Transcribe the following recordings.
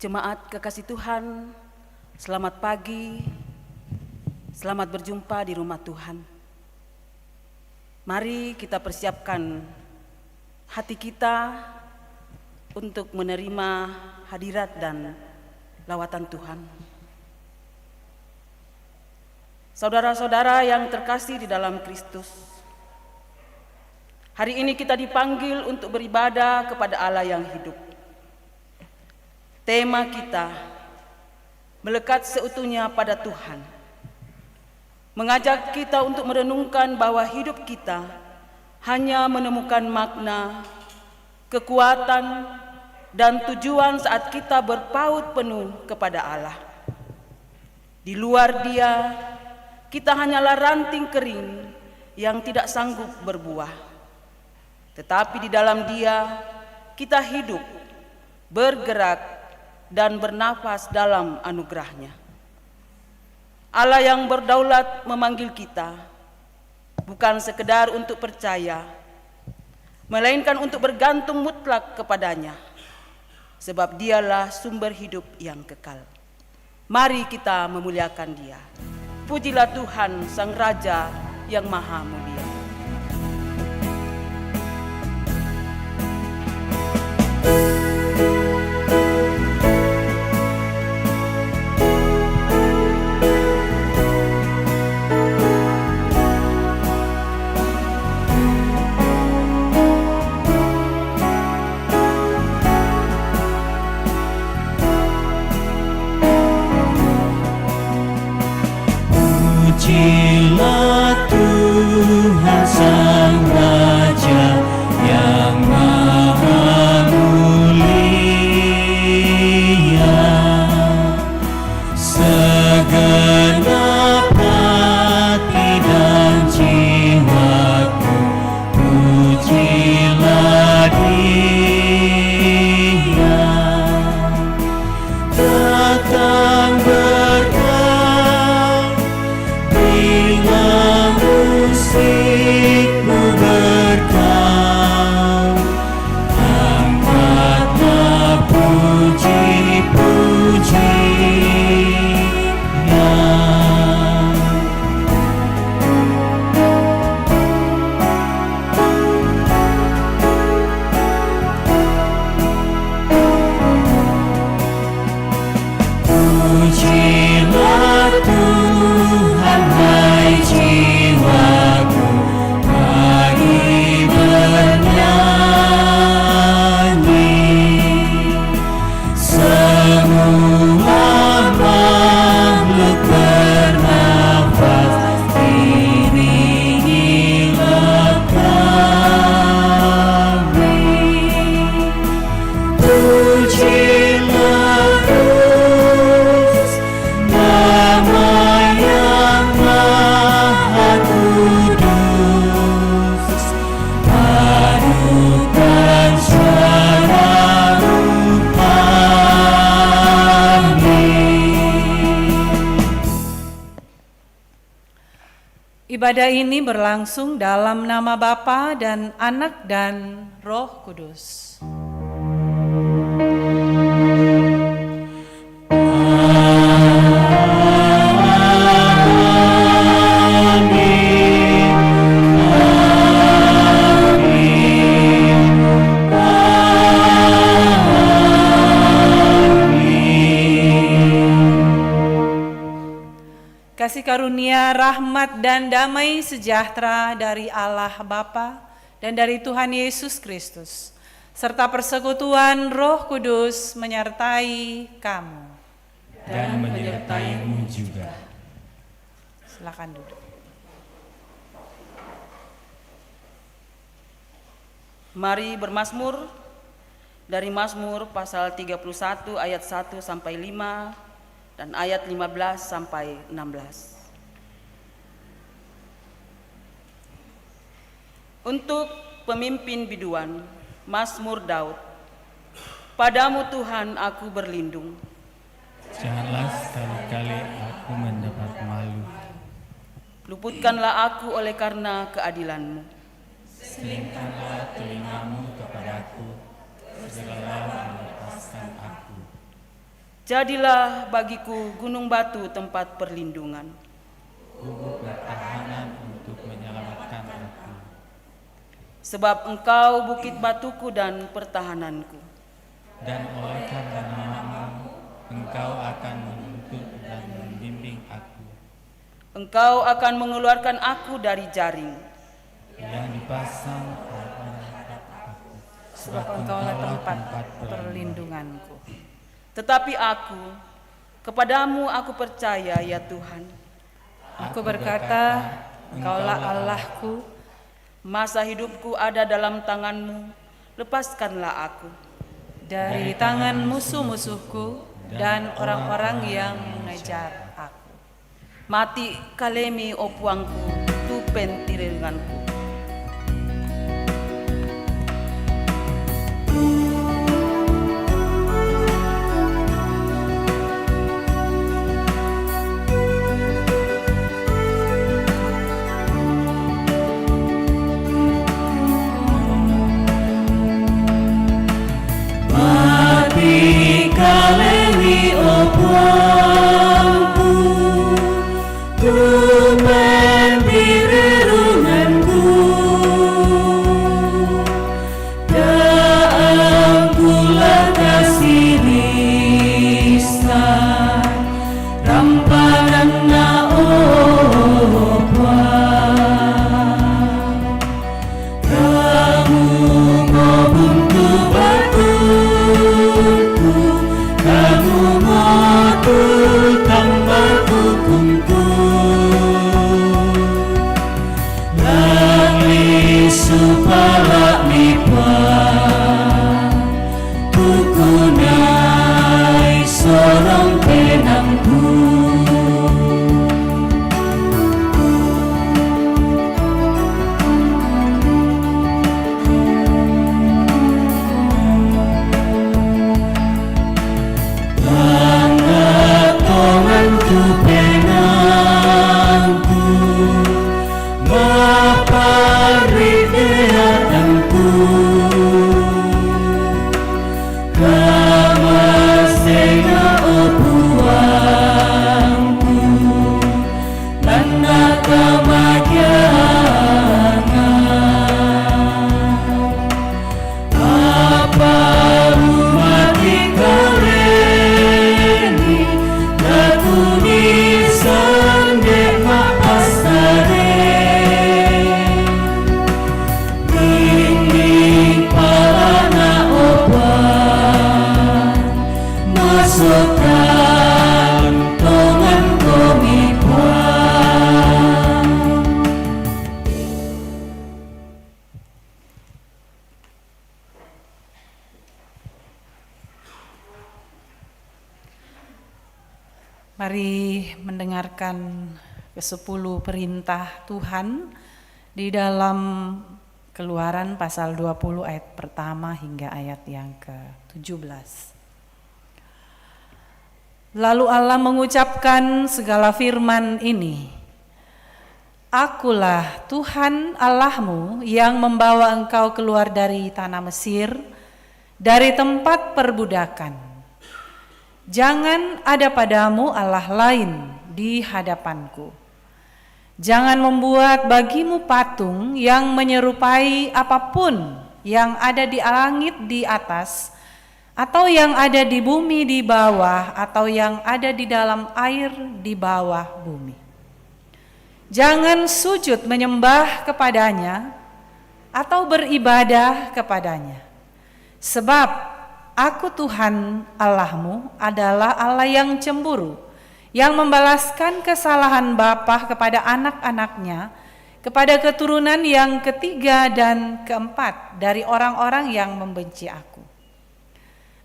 Jemaat kekasih Tuhan, selamat pagi, selamat berjumpa di rumah Tuhan. Mari kita persiapkan hati kita untuk menerima hadirat dan lawatan Tuhan. Saudara-saudara yang terkasih di dalam Kristus, hari ini kita dipanggil untuk beribadah kepada Allah yang hidup. Tema kita, melekat seutuhnya pada Tuhan, mengajak kita untuk merenungkan bahwa hidup kita hanya menemukan makna, kekuatan, dan tujuan saat kita berpaut penuh kepada Allah. Di luar Dia, kita hanyalah ranting kering yang tidak sanggup berbuah. Tetapi di dalam Dia, kita hidup, bergerak, dan bernafas dalam anugerah-Nya. Allah yang berdaulat memanggil kita, bukan sekedar untuk percaya, melainkan untuk bergantung mutlak kepadanya, sebab Dialah sumber hidup yang kekal. Mari kita memuliakan Dia. Pujilah Tuhan, Sang Raja yang Maha Mulia. Pujilah Tuhan Sang Raja yang Maha Mulia, segenap hati dan jiwaku pujilah Dia. Datang musikmu berkau, angkatlah puji-pujian. Pujilah Tuhan, hai jiwaku, mari bernyanyi. Semua makhluk bernafas, iringilah kami. Pujilah terus nama yang Maha Kudus, padukan suara rohani. Ibadah ini berlangsung dalam nama Bapa dan Anak dan Roh Kudus. Kasih karunia, rahmat, dan damai sejahtera dari Allah Bapa dan dari Tuhan Yesus Kristus, serta persekutuan Roh Kudus menyertai kamu. Dan menyertaimu juga. Silakan duduk. Mari bermazmur dari Mazmur pasal 31 ayat 1 sampai 5 dan ayat 15 sampai 16. Untuk pemimpin biduan, Mazmur Daud. Padamu Tuhan aku berlindung. Janganlah sekali-kali aku mendapat malu. Luputkanlah aku oleh karena keadilan-Mu. Selingkanlah telingamu kepadaku, segeralah melepaskan aku. Jadilah bagiku gunung batu tempat perlindungan. Guguk pertahanan untuk menyelamatkan aku. Sebab Engkau bukit batuku dan pertahananku. Dan oleh karena namamu, Engkau akan menuntut dan membimbing aku. Engkau akan mengeluarkan aku dari jaring. Yang dipasang pada aku. Sebab Engkaulah tempat perlindunganku. Tetapi kepadamu aku percaya ya Tuhan. Aku berkata, Engkaulah Allahku. Masa hidupku ada dalam tangan-Mu, lepaskanlah aku. Dari tangan musuh-musuhku dan orang-orang yang mengejar aku. Mati kalemi opuangku, tupen tirenganku. Kalemi opuangku, tumen direrunganku, daangkulah kasih lisan, rampanan na opuang, kamu ngobuntu batuku, kamu motul tambah hukumku, langli supala mipuan, tukunai sorong penangku. Mari mendengarkan ke-10 perintah Tuhan di dalam Keluaran pasal 20 ayat pertama hingga ayat yang ke-17. Lalu Allah mengucapkan segala firman ini, Akulah Tuhan Allahmu yang membawa engkau keluar dari tanah Mesir, dari tempat perbudakan. Jangan ada padamu Allah lain di hadapanku. Jangan membuat bagimu patung yang menyerupai apapun yang ada di langit di atas, atau yang ada di bumi di bawah, atau yang ada di dalam air di bawah bumi. Jangan sujud menyembah kepadanya atau beribadah kepadanya. Sebab Aku Tuhan Allahmu adalah Allah yang cemburu, yang membalaskan kesalahan bapa kepada anak-anaknya, kepada keturunan yang ketiga dan keempat dari orang-orang yang membenci aku.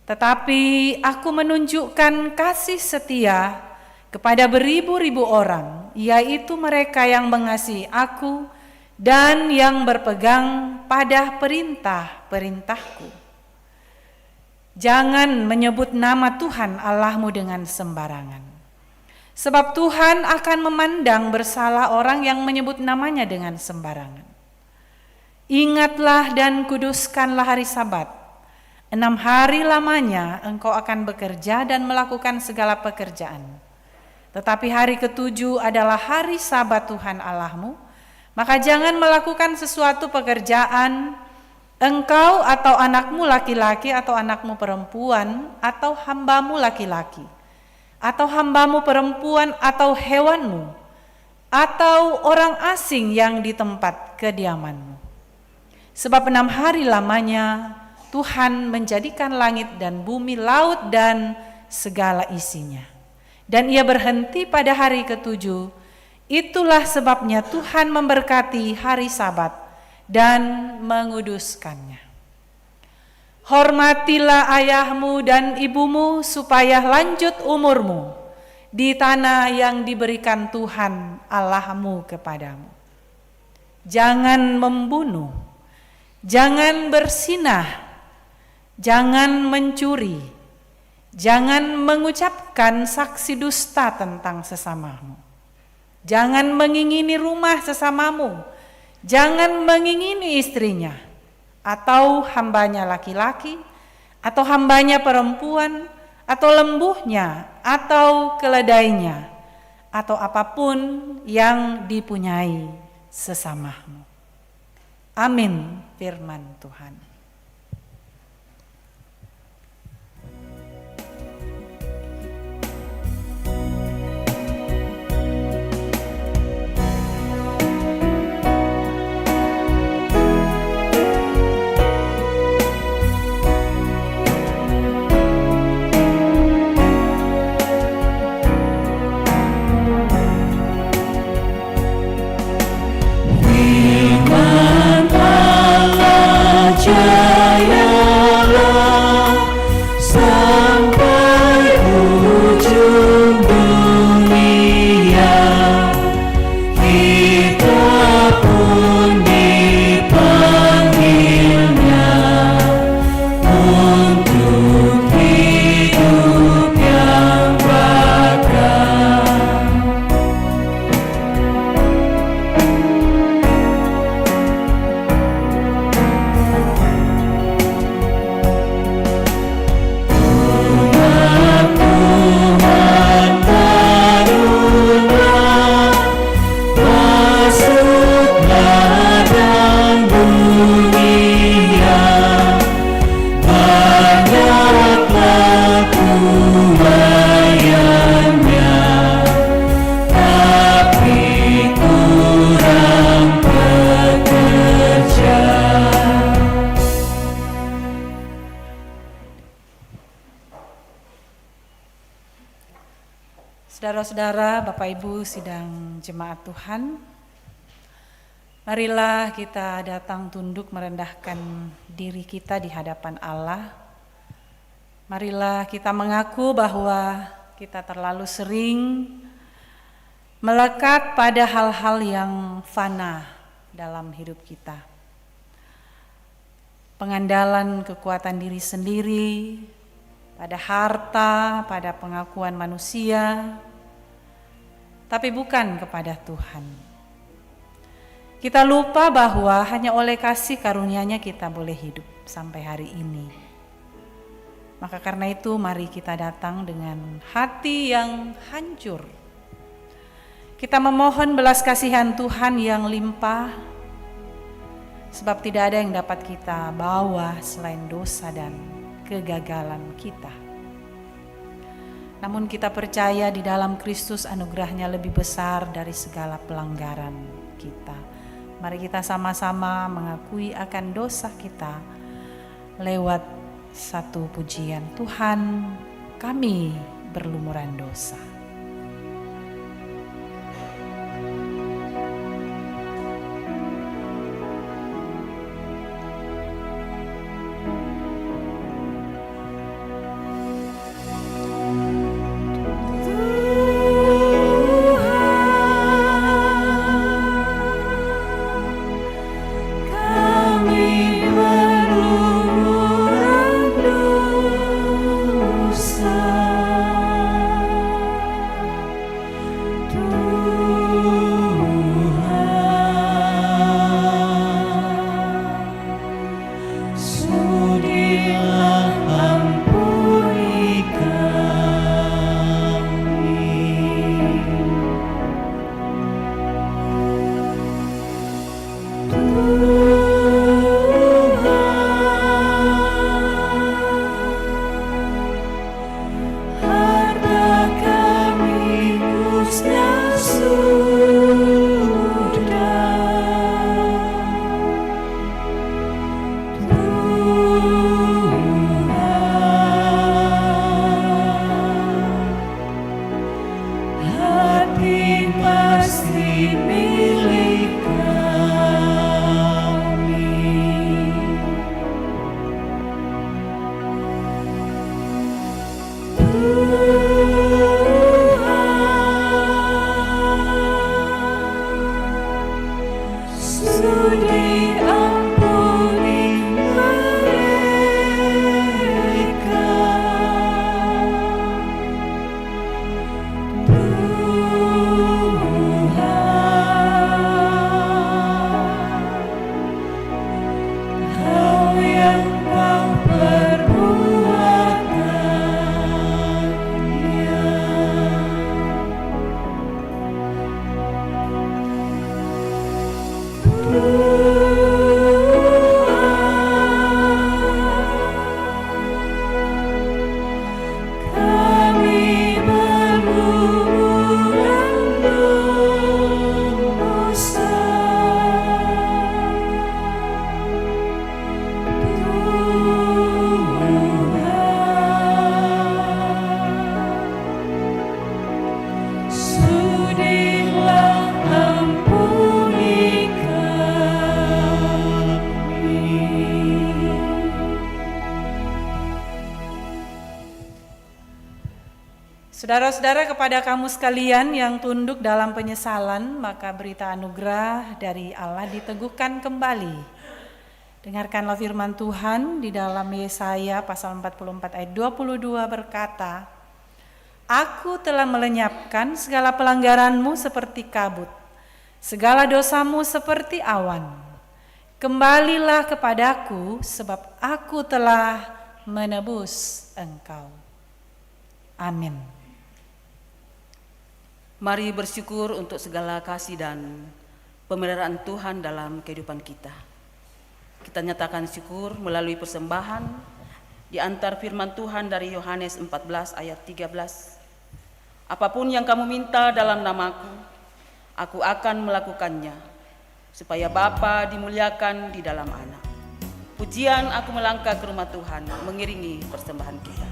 Tetapi aku menunjukkan kasih setia kepada beribu-ribu orang, yaitu mereka yang mengasihi aku dan yang berpegang pada perintah-perintahku. Jangan menyebut nama Tuhan Allahmu dengan sembarangan. Sebab Tuhan akan memandang bersalah orang yang menyebut namanya dengan sembarangan. Ingatlah dan kuduskanlah hari Sabat. 6 hari lamanya engkau akan bekerja dan melakukan segala pekerjaan. Tetapi hari ke-7 adalah hari Sabat Tuhan Allahmu. Maka jangan melakukan sesuatu pekerjaan, engkau atau anakmu laki-laki atau anakmu perempuan atau hambamu laki-laki atau hambamu perempuan atau hewanmu atau orang asing yang di tempat kediamanmu. Sebab 6 hari lamanya Tuhan menjadikan langit dan bumi, laut dan segala isinya. Dan ia berhenti pada hari ke-7. Itulah sebabnya Tuhan memberkati hari Sabat dan menguduskannya. Hormatilah ayahmu dan ibumu supaya lanjut umurmu di tanah yang diberikan Tuhan Allahmu kepadamu. Jangan membunuh, jangan berzinah, jangan mencuri, jangan mengucapkan saksi dusta tentang sesamamu, jangan mengingini rumah sesamamu, jangan mengingini istrinya, atau hambanya laki-laki, atau hambanya perempuan, atau lembunya, atau keledainya, atau apapun yang dipunyai sesamamu. Amin, firman Tuhan. Saudara-saudara, Bapak Ibu sidang jemaat Tuhan, marilah kita datang tunduk merendahkan diri kita di hadapan Allah. Marilah kita mengaku bahwa kita terlalu sering melekat pada hal-hal yang fana dalam hidup kita. Pengandalan kekuatan diri sendiri, pada harta, pada pengakuan manusia, tapi bukan kepada Tuhan. Kita lupa bahwa hanya oleh kasih karunia-Nya kita boleh hidup sampai hari ini. Maka karena itu mari kita datang dengan hati yang hancur. Kita memohon belas kasihan Tuhan yang limpah, sebab tidak ada yang dapat kita bawa selain dosa dan kegagalan kita. Namun kita percaya di dalam Kristus anugerah-Nya lebih besar dari segala pelanggaran kita. Mari kita sama-sama mengakui akan dosa kita lewat satu pujian. Tuhan, kami berlumuran dosa. Saudara-saudara, kepada kamu sekalian yang tunduk dalam penyesalan, maka berita anugerah dari Allah diteguhkan kembali. Dengarkanlah firman Tuhan di dalam Yesaya pasal 44 ayat 22 berkata, Aku telah melenyapkan segala pelanggaranmu seperti kabut, segala dosamu seperti awan. Kembalilah kepadaku sebab aku telah menebus engkau. Amin. Mari bersyukur untuk segala kasih dan pemeliharaan Tuhan dalam kehidupan kita. Kita nyatakan syukur melalui persembahan di antar firman Tuhan dari Yohanes 14 ayat 13. Apapun yang kamu minta dalam namaku, aku akan melakukannya, supaya Bapa dimuliakan di dalam Anak. Pujian aku melangkah ke rumah Tuhan mengiringi persembahan kita.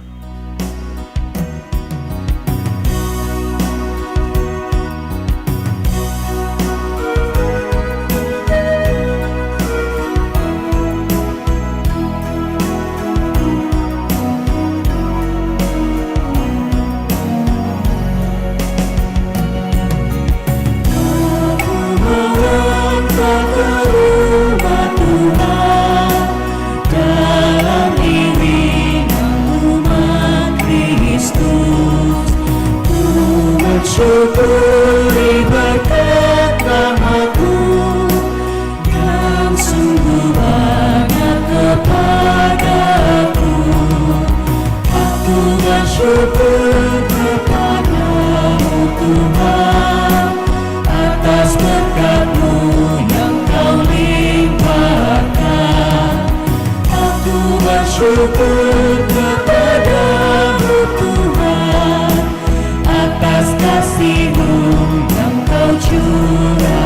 Syukuri berkat namaku yang sungguh banyak kepadaku. Aku bersyukur kepadamu Tuhan atas berkat-Mu yang Kau limpahkan. Aku bersyukur kepadamu Tuhan atas kasih-Mu yang Kau curahkan.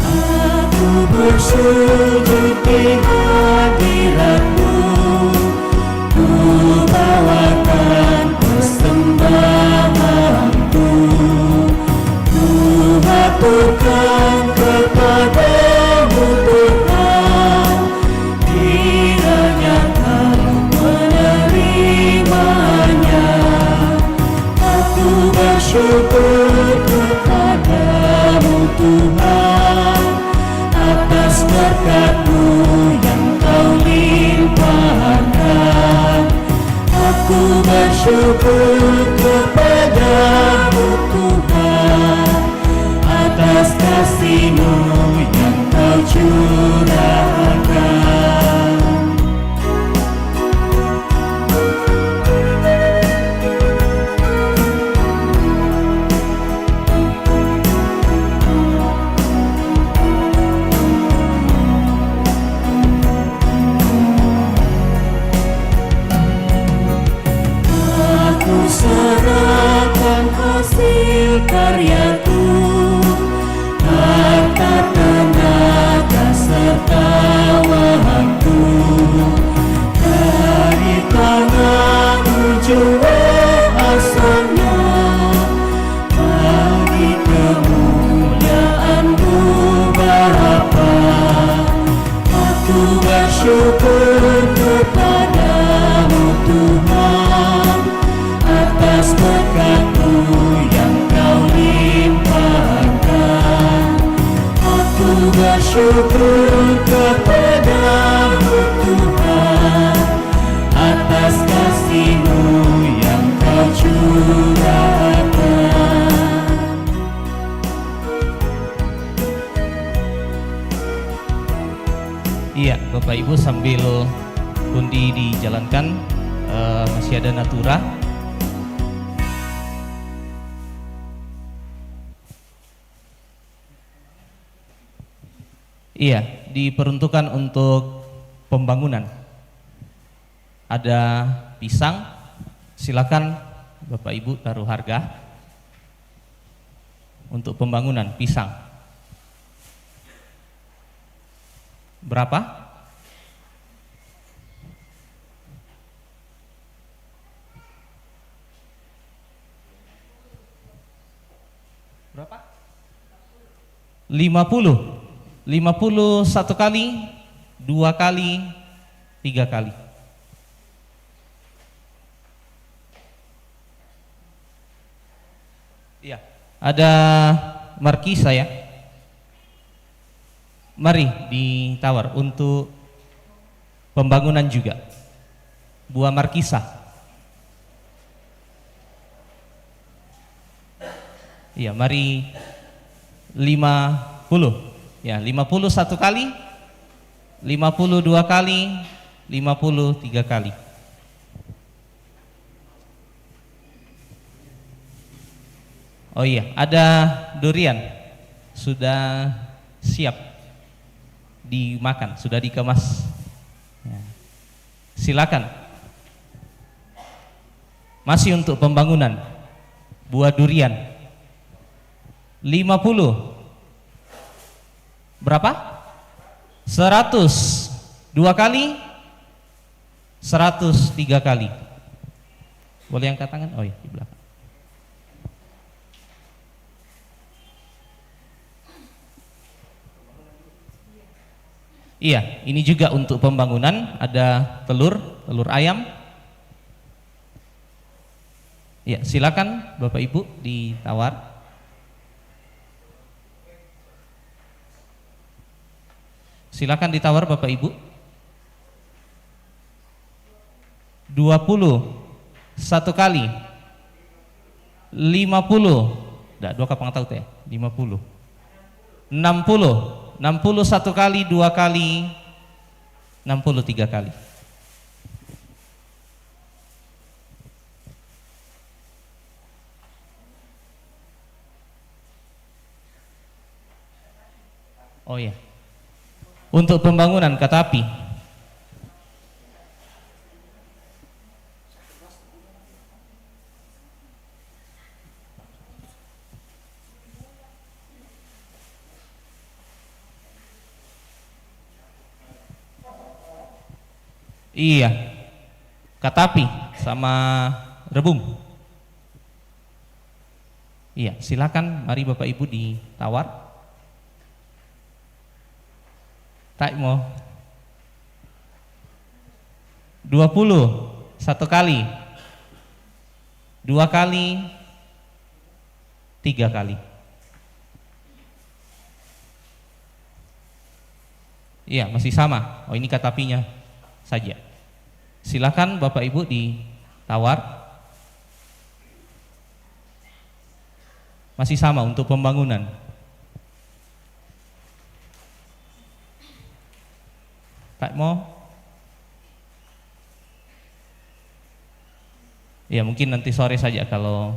Aku bersujud di hadirat-Mu, ku bawakan persembahanku, ku haturkan kepadamu Tuhan, kiranya Kau menerimanya. Aku bersyukur kepadamu Tuhan atas berkat-Mu yang Kau limpahkan. Aku bersyukur kepadamu Tuhan atas kasih-Mu yang Kau curahkan. Aku serahkan hasil karyaku, harta tenaga serta waktu, dari tangan-Mu jua asalnya, bagi kemuliaan-Mu Bapa. Aku bersyukur kepadamu Tuhan atas berkat-Mu yang Kau limpahkan. Aku bersyukur kepadamu Tuhan atas kasih-Mu yang Kau curahkan. Iya, Bapak Ibu, sambil undi dijalankan, masih ada natura. Iya, diperuntukkan untuk pembangunan. Ada pisang, silakan Bapak Ibu taruh harga untuk pembangunan pisang. Berapa? Berapa? 50. 50 satu kali, 2 kali, 3 kali. Iya, ada markisa ya. Mari ditawar untuk pembangunan juga. Buah markisa. Iya, mari 50. Ya, 50 1 kali, 50 2 kali, 50 3 kali. Oh iya, ada durian sudah siap dimakan, sudah dikemas. Ya. Silakan. Masih untuk pembangunan. Buah durian 50. Berapa? 100 2 kali, 100 3 kali. Boleh angkat tangan? Oh iya, di belakang. Iya, ini juga untuk pembangunan. Ada telur ayam. Ya, silakan Bapak Ibu ditawar. Silakan ditawar Bapak Ibu. 20 1 kali, 50. Enggak, 2 kapang tahu teh. 50. 60 1 kali, 2 kali, 60 3 kali. Oh ya. Untuk pembangunan kata api. Iya, katapi sama rebung. Iya, silakan, mari Bapak Ibu ditawar. Tak mau 20 1 kali, 2 kali, 3 kali. Iya, masih sama. Oh, ini katapinya saja. Silakan Bapak Ibu ditawar. Masih sama untuk pembangunan. Tak mau? Ya, mungkin nanti sore saja kalau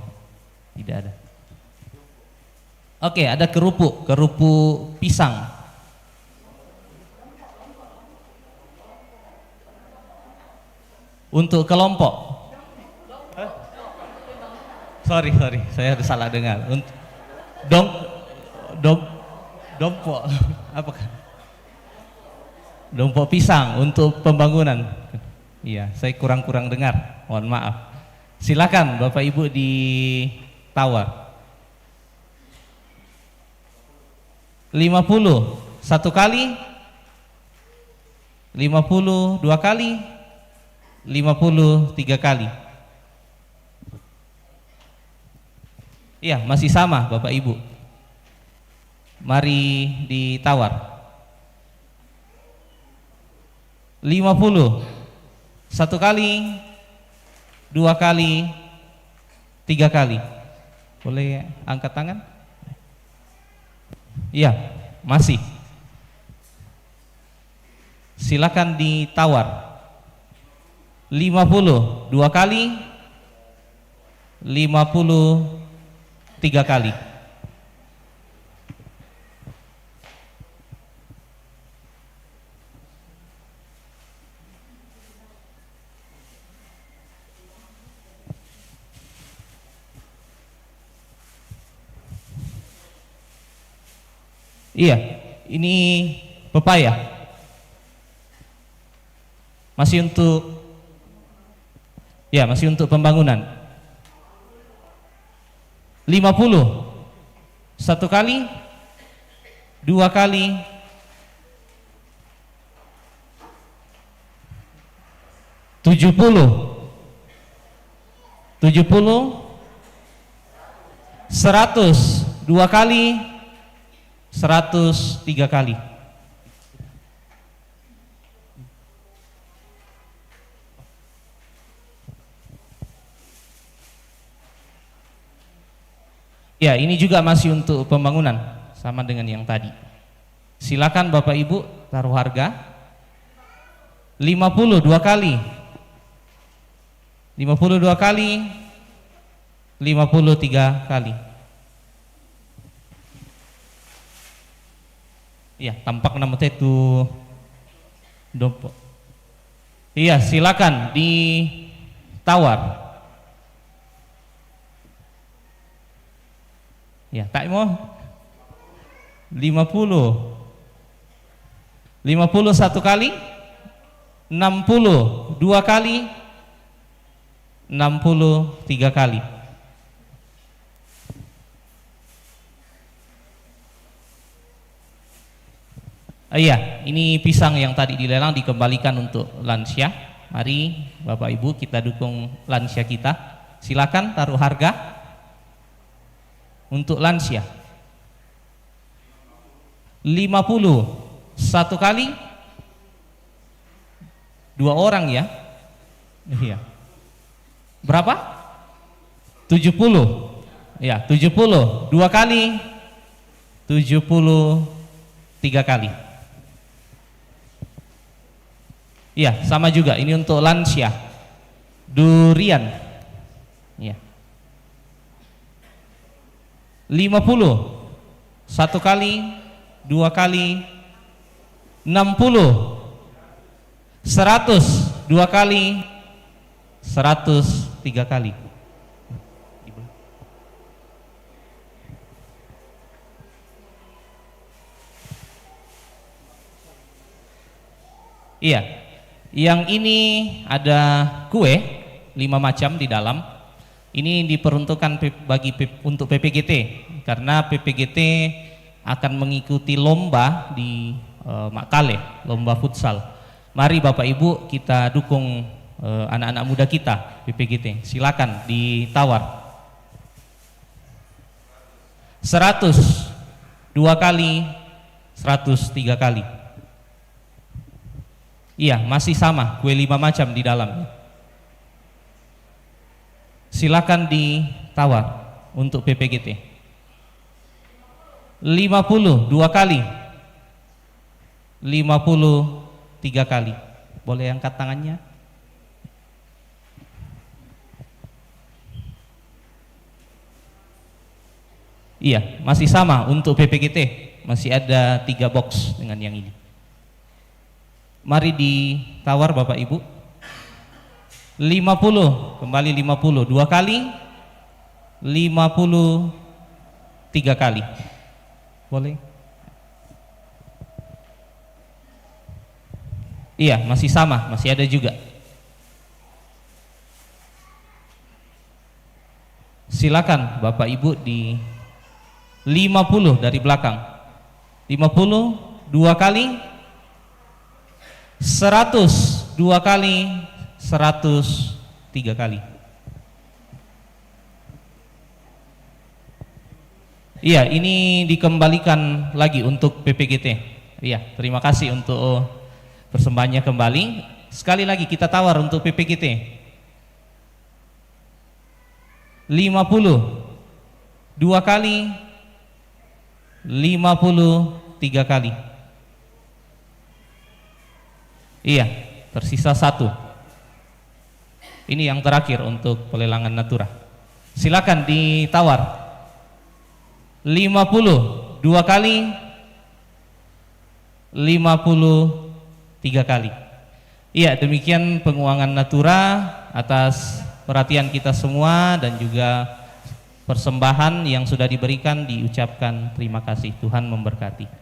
tidak ada. Oke, ada kerupuk pisang. Untuk kelompok. Sorry, saya ada salah dengar. Untuk dompok apakah? Dompok pisang untuk pembangunan. Iya, saya kurang dengar. Mohon maaf. Silakan Bapak Ibu ditawar. 50 1 kali, 50 2 kali, 50 3 kali. Iya, masih sama Bapak Ibu. Mari ditawar. 50 1 kali, 2 kali, 3 kali. Boleh angkat tangan? Iya, masih. Silakan ditawar. 50 2 kali, 50 3 kali. Iya, ini pepaya. Masih untuk pembangunan. 50 1 kali, 2 kali, 70, 100 dua kali, 100 tiga kali. Ya, ini juga masih untuk pembangunan, sama dengan yang tadi. Silakan Bapak Ibu taruh harga. 50 dua kali, 50 dua kali, 53 kali. Iya, tampak nama itu dompo. Iya, silakan ditawar. Ya, tak mau 50 satu kali, 60 dua kali, 63 kali. Iya, ini pisang yang tadi dilelang dikembalikan untuk lansia. Mari Bapak Ibu kita dukung lansia kita. Silakan taruh harga untuk lansia. 50 satu kali, dua orang ya. Iya. Berapa? 70. Ya, 70 dua kali, 73 kali. Iya, sama juga. Ini untuk lansia. Durian. Iya. 50 satu kali, dua kali, 60, 100 dua kali, 103 kali. Iya, yang ini ada kue 5 macam di dalam. Ini diperuntukkan untuk PPGT karena PPGT akan mengikuti lomba di Makale, lomba futsal. Mari Bapak Ibu kita dukung anak-anak muda kita PPGT. Silakan ditawar. 100 dua kali, 103 kali. Iya, masih sama, kue 5 macam di dalam. Silakan ditawar untuk PPGT. 50 dua kali, 53 kali. Boleh angkat tangannya? Iya, masih sama untuk PPGT. Masih ada 3 box dengan yang ini. Mari ditawar Bapak Ibu. 50, kembali 50 dua kali, 53 kali. Boleh? Iya, masih sama, masih ada juga. Silakan Bapak Ibu di 50 dari belakang. 50 dua kali, 100 dua kali, 103 kali. Iya, ini dikembalikan lagi untuk PPGT. Iya, terima kasih untuk persembahannya kembali. Sekali lagi kita tawar untuk PPGT. 50 dua kali, 53 kali. Iya, tersisa 1. Ini yang terakhir untuk pelelangan natura. Silakan ditawar. 50 dua kali, 53 kali. Iya, demikian penguangan natura atas perhatian kita semua dan juga persembahan yang sudah diberikan diucapkan terima kasih. Tuhan memberkati.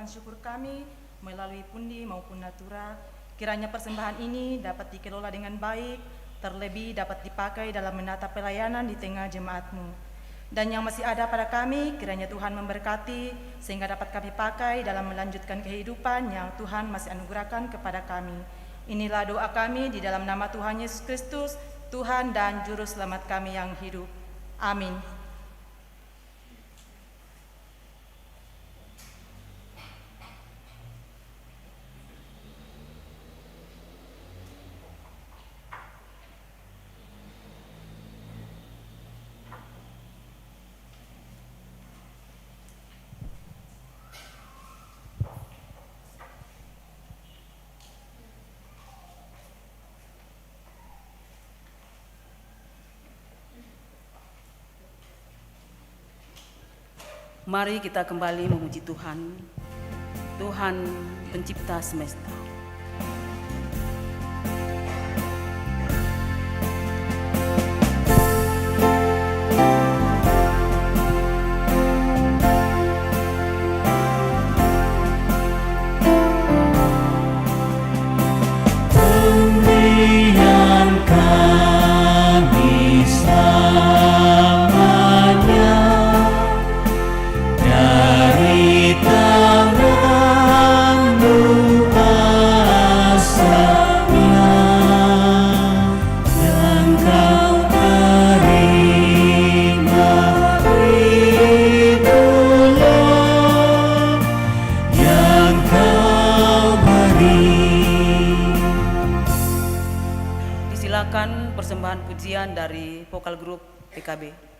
ucapan syukur kami melalui pundi maupun natura. Kiranya persembahan ini dapat dikelola dengan baik, terlebih dapat dipakai dalam menata pelayanan di tengah jemaat-Mu. Dan yang masih ada pada kami, kiranya Tuhan memberkati sehingga dapat kami pakai dalam melanjutkan kehidupan yang Tuhan masih anugerahkan kepada kami. Inilah doa kami di dalam nama Tuhan Yesus Kristus, Tuhan dan Juru Selamat kami yang hidup. Amin. Mari kita kembali memuji Tuhan, Tuhan pencipta semesta. Pemberian kami selamanya dari tangan-Mu asalnya, dan Kau terima itulah yang Kau beri. Disilakan persembahan pujian dari vokal grup PKB.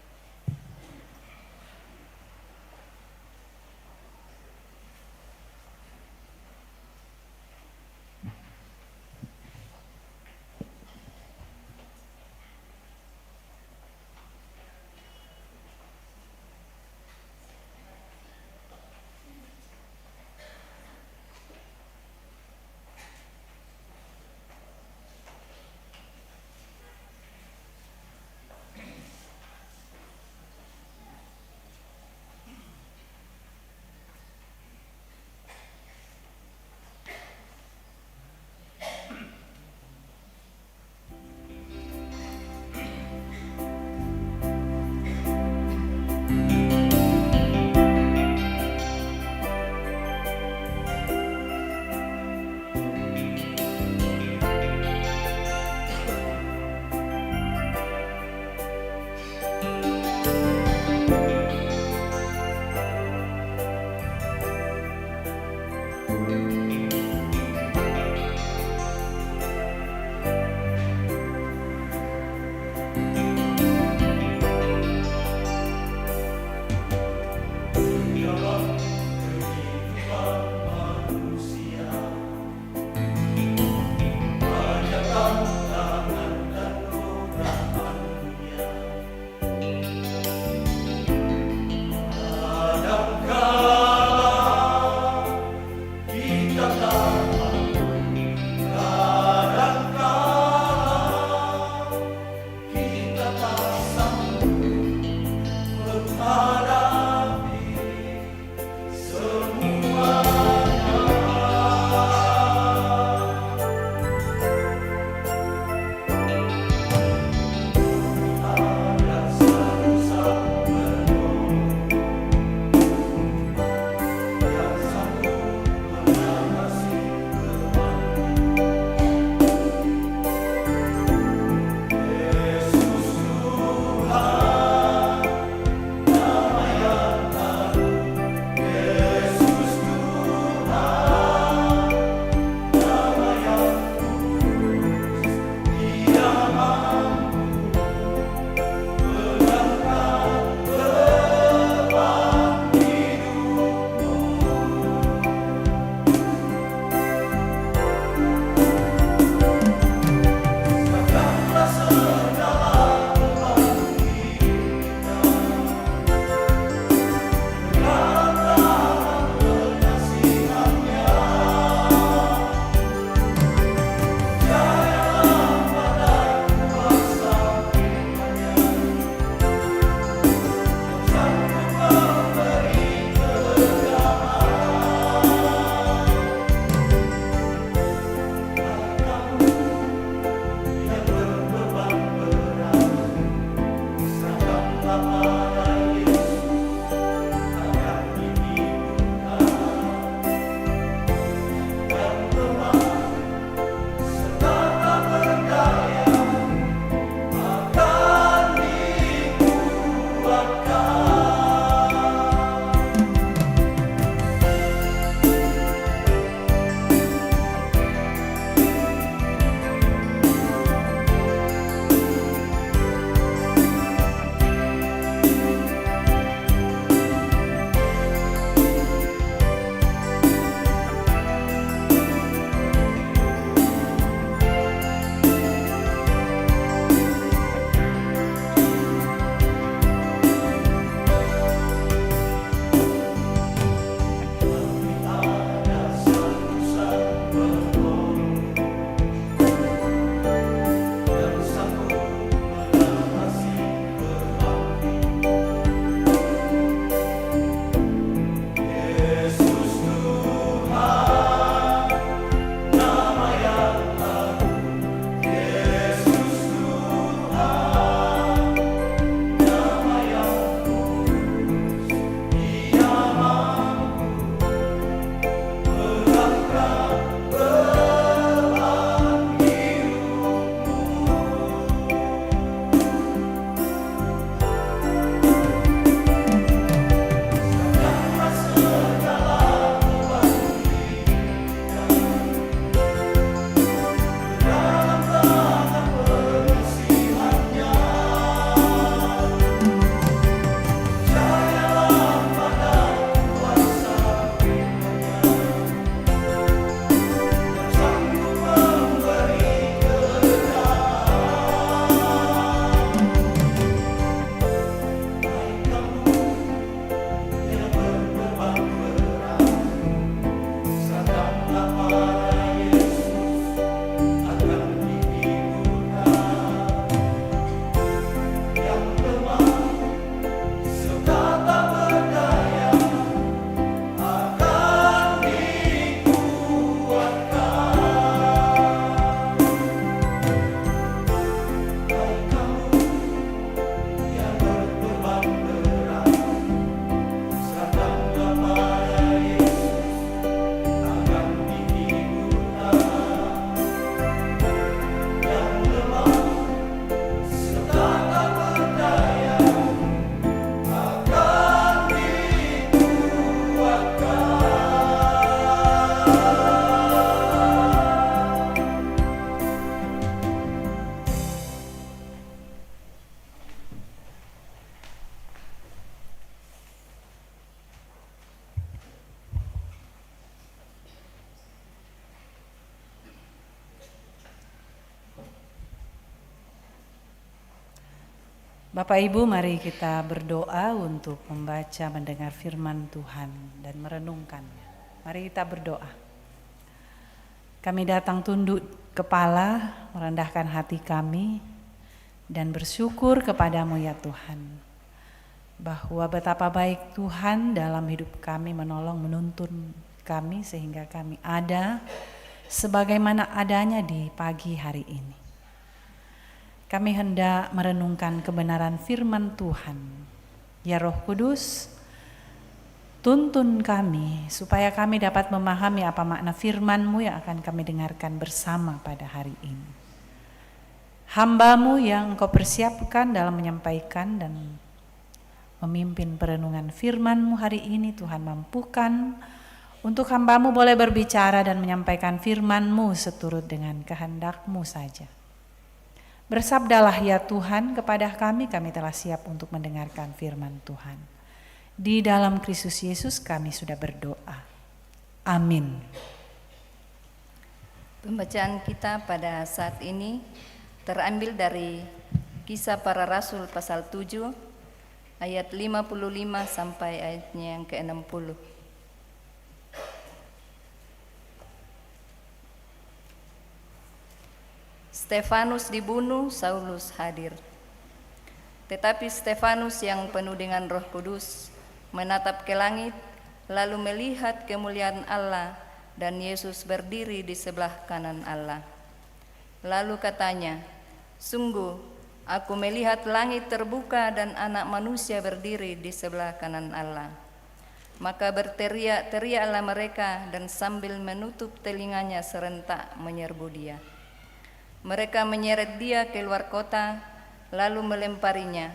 Bapak Ibu, mari kita berdoa untuk membaca mendengar firman Tuhan dan merenungkannya. Mari kita berdoa. Kami datang tunduk kepala, merendahkan hati kami dan bersyukur kepadamu ya Tuhan, bahwa betapa baik Tuhan dalam hidup kami, menolong, menuntun kami sehingga kami ada sebagaimana adanya di pagi hari ini. Kami hendak merenungkan kebenaran firman Tuhan. Ya Roh Kudus, tuntun kami supaya kami dapat memahami apa makna firman-Mu yang akan kami dengarkan bersama pada hari ini. Hamba-Mu yang Engkau persiapkan dalam menyampaikan dan memimpin perenungan firman-Mu hari ini, Tuhan mampukan untuk hamba-Mu boleh berbicara dan menyampaikan firman-Mu seturut dengan kehendak-Mu saja. Bersabdalah ya Tuhan kepada kami telah siap untuk mendengarkan firman Tuhan. Di dalam Kristus Yesus kami sudah berdoa. Amin. Pembacaan kita pada saat ini terambil dari Kisah Para Rasul pasal 7 ayat 55 sampai ayatnya yang ke-60. Stefanus dibunuh, Saulus hadir. Tetapi Stefanus yang penuh dengan Roh Kudus menatap ke langit, lalu melihat kemuliaan Allah dan Yesus berdiri di sebelah kanan Allah. Lalu katanya, "Sungguh, aku melihat langit terbuka dan Anak Manusia berdiri di sebelah kanan Allah." Maka berteriak-teriaklah mereka dan sambil menutup telinganya serentak menyerbu dia. Mereka menyeret dia keluar kota, lalu melemparinya,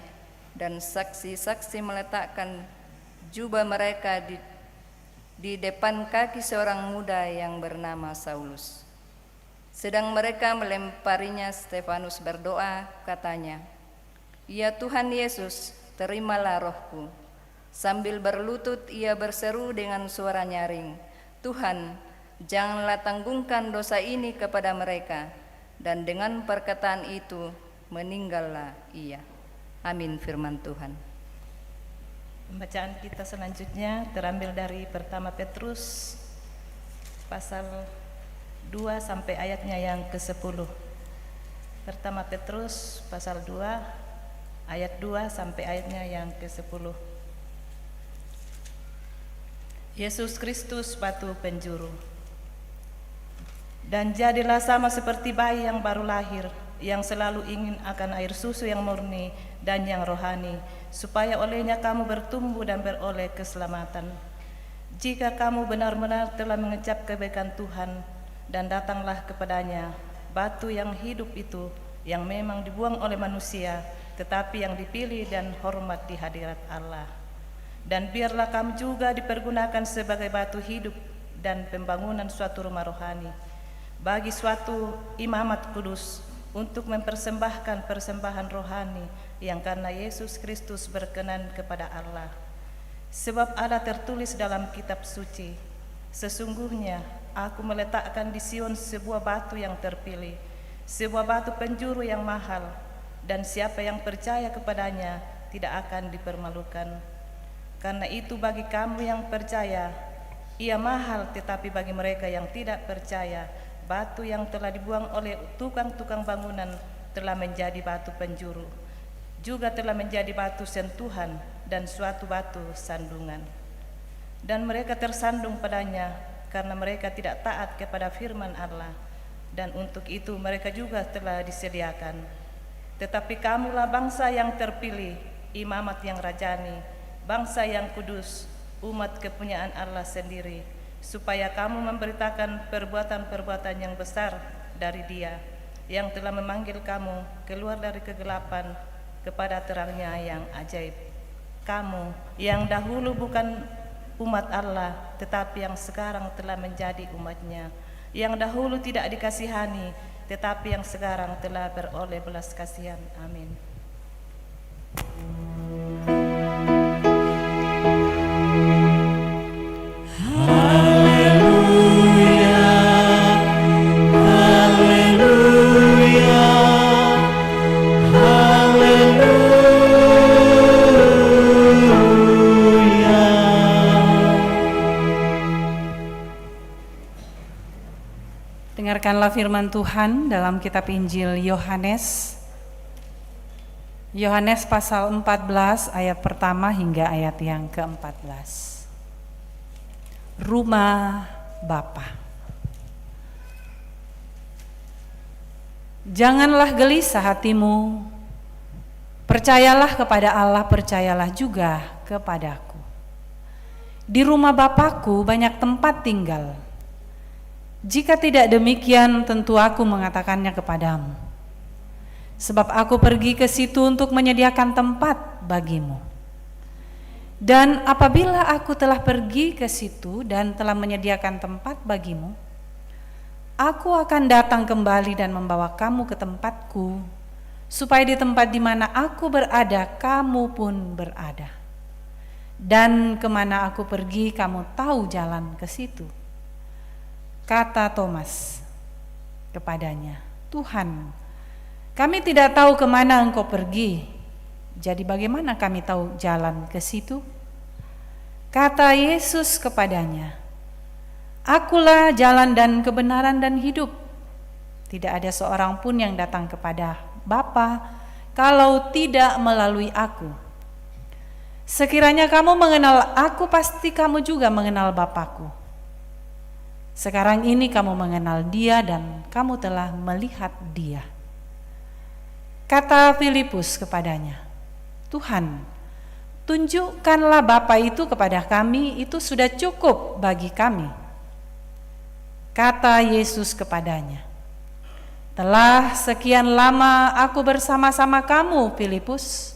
dan saksi-saksi meletakkan jubah mereka di depan kaki seorang muda yang bernama Saulus. Sedang mereka melemparinya, Stefanus berdoa, katanya, "Ya Tuhan Yesus, terimalah rohku." Sambil berlutut ia berseru dengan suara nyaring, "Tuhan, janganlah tanggungkan dosa ini kepada mereka." Dan dengan perkataan itu meninggallah ia. Amin firman Tuhan. Pembacaan kita selanjutnya terambil dari pertama Petrus pasal 2 sampai ayatnya yang ke-10. Pertama Petrus pasal 2 ayat 2 sampai ayatnya yang ke-10. Yesus Kristus batu penjuru. Dan jadilah sama seperti bayi yang baru lahir, yang selalu ingin akan air susu yang murni dan yang rohani, supaya olehnya kamu bertumbuh dan beroleh keselamatan. Jika kamu benar-benar telah mengecap kebaikan Tuhan dan datanglah kepadanya, batu yang hidup itu, yang memang dibuang oleh manusia, tetapi yang dipilih dan hormat di hadirat Allah. Dan biarlah kamu juga dipergunakan sebagai batu hidup dan pembangunan suatu rumah rohani, bagi suatu imamat kudus, untuk mempersembahkan persembahan rohani yang karena Yesus Kristus berkenan kepada Allah. Sebab ada tertulis dalam kitab suci, "Sesungguhnya aku meletakkan di Sion sebuah batu yang terpilih, sebuah batu penjuru yang mahal, dan siapa yang percaya kepadanya tidak akan dipermalukan." Karena itu bagi kamu yang percaya, ia mahal, tetapi bagi mereka yang tidak percaya, batu yang telah dibuang oleh tukang-tukang bangunan telah menjadi batu penjuru, juga telah menjadi batu sentuhan dan suatu batu sandungan. Dan mereka tersandung padanya karena mereka tidak taat kepada firman Allah, dan untuk itu mereka juga telah disediakan. Tetapi kamulah bangsa yang terpilih, imamat yang rajani, bangsa yang kudus, umat kepunyaan Allah sendiri, supaya kamu memberitakan perbuatan-perbuatan yang besar dari Dia yang telah memanggil kamu keluar dari kegelapan kepada terangnya yang ajaib. Kamu yang dahulu bukan umat Allah, tetapi yang sekarang telah menjadi umat-Nya, yang dahulu tidak dikasihani, tetapi yang sekarang telah beroleh belas kasihan. Amin. Haleluya, haleluya. Demikianlah firman Tuhan dalam kitab Injil Yohanes. Yohanes pasal 14 ayat pertama hingga ayat yang ke-14. Rumah Bapa. Janganlah gelisah hatimu. Percayalah kepada Allah, percayalah juga kepadaku. Di rumah Bapakku banyak tempat tinggal. Jika tidak demikian, tentu aku mengatakannya kepadamu. Sebab aku pergi ke situ untuk menyediakan tempat bagimu. Dan apabila aku telah pergi ke situ dan telah menyediakan tempat bagimu, aku akan datang kembali dan membawa kamu ke tempatku, supaya di tempat di mana aku berada, kamu pun berada. Dan kemana aku pergi, kamu tahu jalan ke situ. Kata Thomas kepadanya, Tuhan, kami tidak tahu kemana engkau pergi, jadi bagaimana kami tahu jalan ke situ? Kata Yesus kepadanya, Akulah jalan dan kebenaran dan hidup. Tidak ada seorang pun yang datang kepada Bapa kalau tidak melalui aku. Sekiranya kamu mengenal aku, pasti kamu juga mengenal Bapakku. Sekarang ini kamu mengenal Dia dan kamu telah melihat Dia. Kata Filipus kepadanya, Tuhan, tunjukkanlah Bapa itu kepada kami, itu sudah cukup bagi kami. Kata Yesus kepadanya, telah sekian lama aku bersama-sama kamu, Filipus,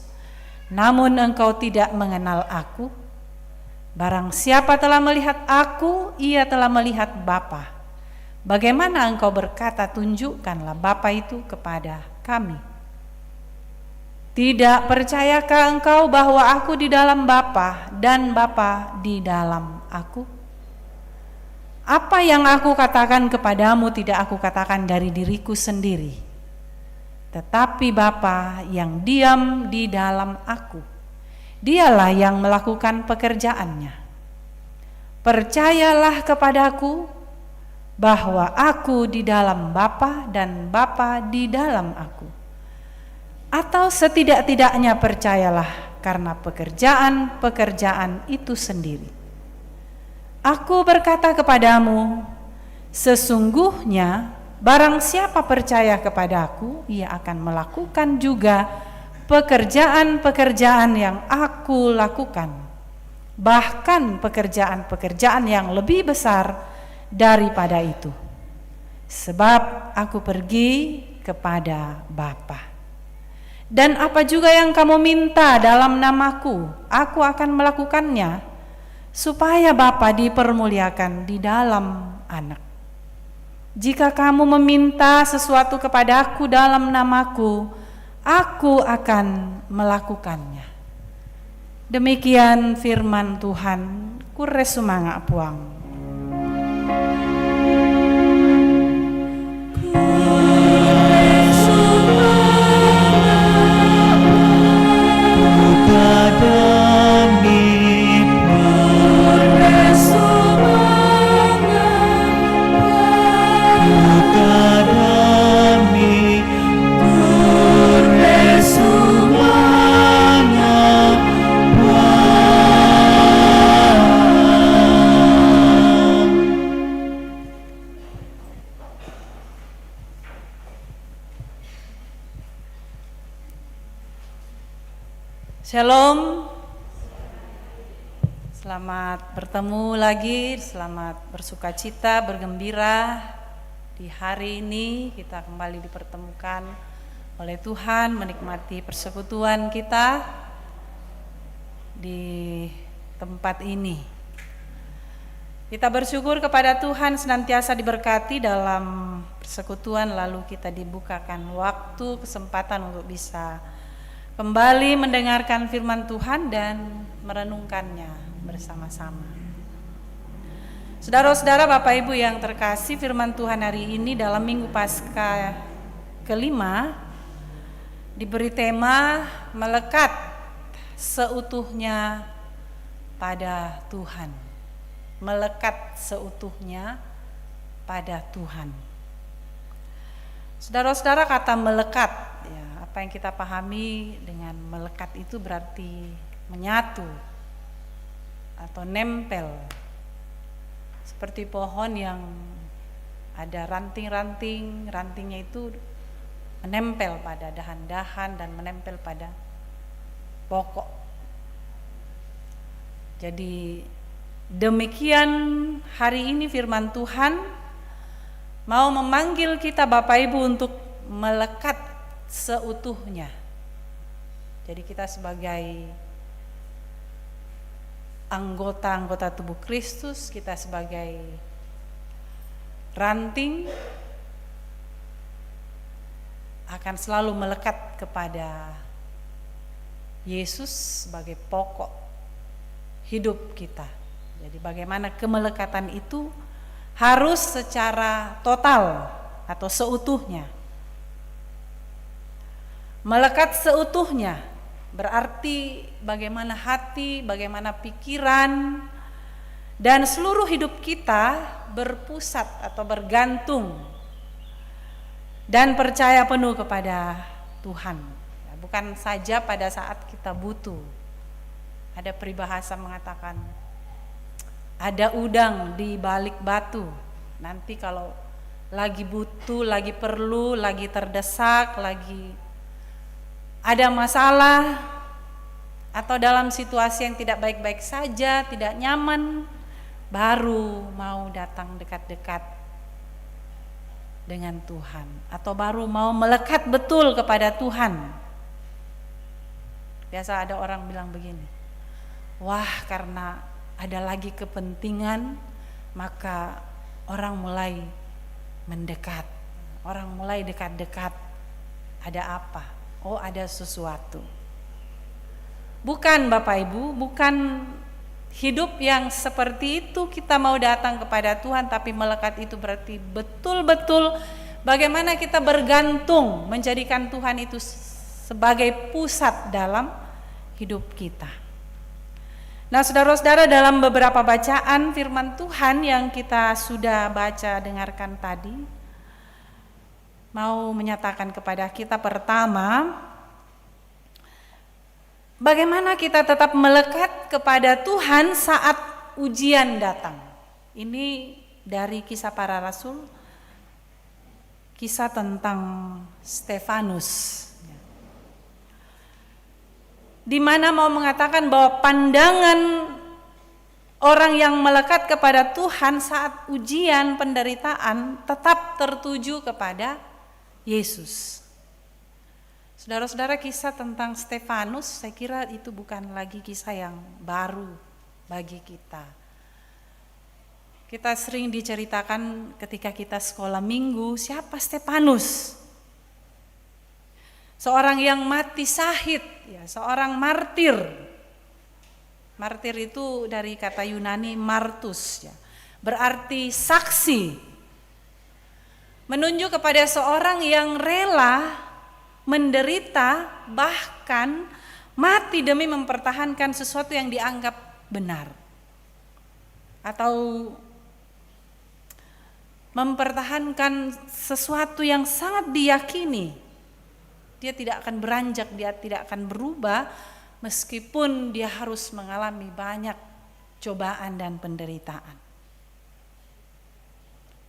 namun engkau tidak mengenal aku. Barang siapa telah melihat aku, ia telah melihat Bapa. Bagaimana engkau berkata, tunjukkanlah Bapa itu kepada kami? Tidak percayakah engkau bahwa aku di dalam Bapa dan Bapa di dalam aku? Apa yang aku katakan kepadamu tidak aku katakan dari diriku sendiri, tetapi Bapa yang diam di dalam aku, Dialah yang melakukan pekerjaannya. Percayalah kepadaku bahwa aku di dalam Bapa dan Bapa di dalam aku. Atau setidak-tidaknya percayalah karena pekerjaan-pekerjaan itu sendiri. Aku berkata kepadamu, sesungguhnya barang siapa percaya kepadaku, ia akan melakukan juga pekerjaan-pekerjaan yang aku lakukan, bahkan pekerjaan-pekerjaan yang lebih besar daripada itu. Sebab aku pergi kepada Bapa. Dan apa juga yang kamu minta dalam namaku, aku akan melakukannya, supaya Bapa dipermuliakan di dalam Anak. Jika kamu meminta sesuatu kepadaku dalam namaku, aku akan melakukannya. Demikian firman Tuhan. Kure sumanga puang. Shalom. Selamat bertemu lagi, selamat bersukacita, bergembira. Di hari ini kita kembali dipertemukan oleh Tuhan, menikmati persekutuan kita di tempat ini. Kita bersyukur kepada Tuhan senantiasa diberkati dalam persekutuan, lalu kita dibukakan waktu, kesempatan untuk bisa kembali mendengarkan firman Tuhan dan merenungkannya bersama-sama. Saudara-saudara, Bapak Ibu yang terkasih, firman Tuhan hari ini dalam Minggu Paskah kelima diberi tema melekat seutuhnya pada Tuhan. Melekat seutuhnya pada Tuhan. Saudara-saudara, kata melekat, ya, apa yang kita pahami dengan melekat itu berarti menyatu atau nempel. Seperti pohon yang ada ranting-ranting, rantingnya itu menempel pada dahan-dahan dan menempel pada pokok. Jadi demikian hari ini firman Tuhan mau memanggil kita Bapak Ibu untuk melekat seutuhnya. Jadi kita sebagai anggota-anggota tubuh Kristus, kita sebagai ranting akan selalu melekat kepada Yesus sebagai pokok hidup kita. Jadi bagaimana kemelekatan itu harus secara total atau seutuhnya. Melekat seutuhnya berarti bagaimana hati, bagaimana pikiran, dan seluruh hidup kita berpusat atau bergantung dan percaya penuh kepada Tuhan. Bukan saja pada saat kita butuh. Ada peribahasa mengatakan ada udang di balik batu. Nanti kalau lagi butuh, lagi perlu, lagi terdesak, lagi ada masalah, atau dalam situasi yang tidak baik-baik saja, tidak nyaman, baru mau datang dekat-dekat dengan Tuhan, atau baru mau melekat betul kepada Tuhan. Biasa ada orang bilang begini, wah karena ada lagi kepentingan, maka orang mulai mendekat, orang mulai dekat-dekat. Ada apa? Oh, ada sesuatu. Bukan Bapak Ibu, bukan hidup yang seperti itu kita mau datang kepada Tuhan, tapi melekat itu berarti betul-betul bagaimana kita bergantung, menjadikan Tuhan itu sebagai pusat dalam hidup kita. Nah, saudara-saudara, dalam beberapa bacaan firman Tuhan yang kita sudah baca dengarkan tadi, mau menyatakan kepada kita pertama, bagaimana kita tetap melekat kepada Tuhan saat ujian datang. Ini dari Kisah Para Rasul, kisah tentang Stefanus, di mana mau mengatakan bahwa pandangan orang yang melekat kepada Tuhan saat ujian penderitaan tetap tertuju kepada Yesus. Saudara-saudara, kisah tentang Stefanus saya kira itu bukan lagi kisah yang baru bagi kita. Kita sering diceritakan ketika kita sekolah minggu, siapa Stefanus? Seorang yang mati syahid, ya, seorang martir. Martir itu dari kata Yunani martus, ya, berarti saksi. Menunjuk kepada seorang yang rela menderita, bahkan mati demi mempertahankan sesuatu yang dianggap benar, atau mempertahankan sesuatu yang sangat diyakini. Dia tidak akan beranjak, dia tidak akan berubah meskipun dia harus mengalami banyak cobaan dan penderitaan.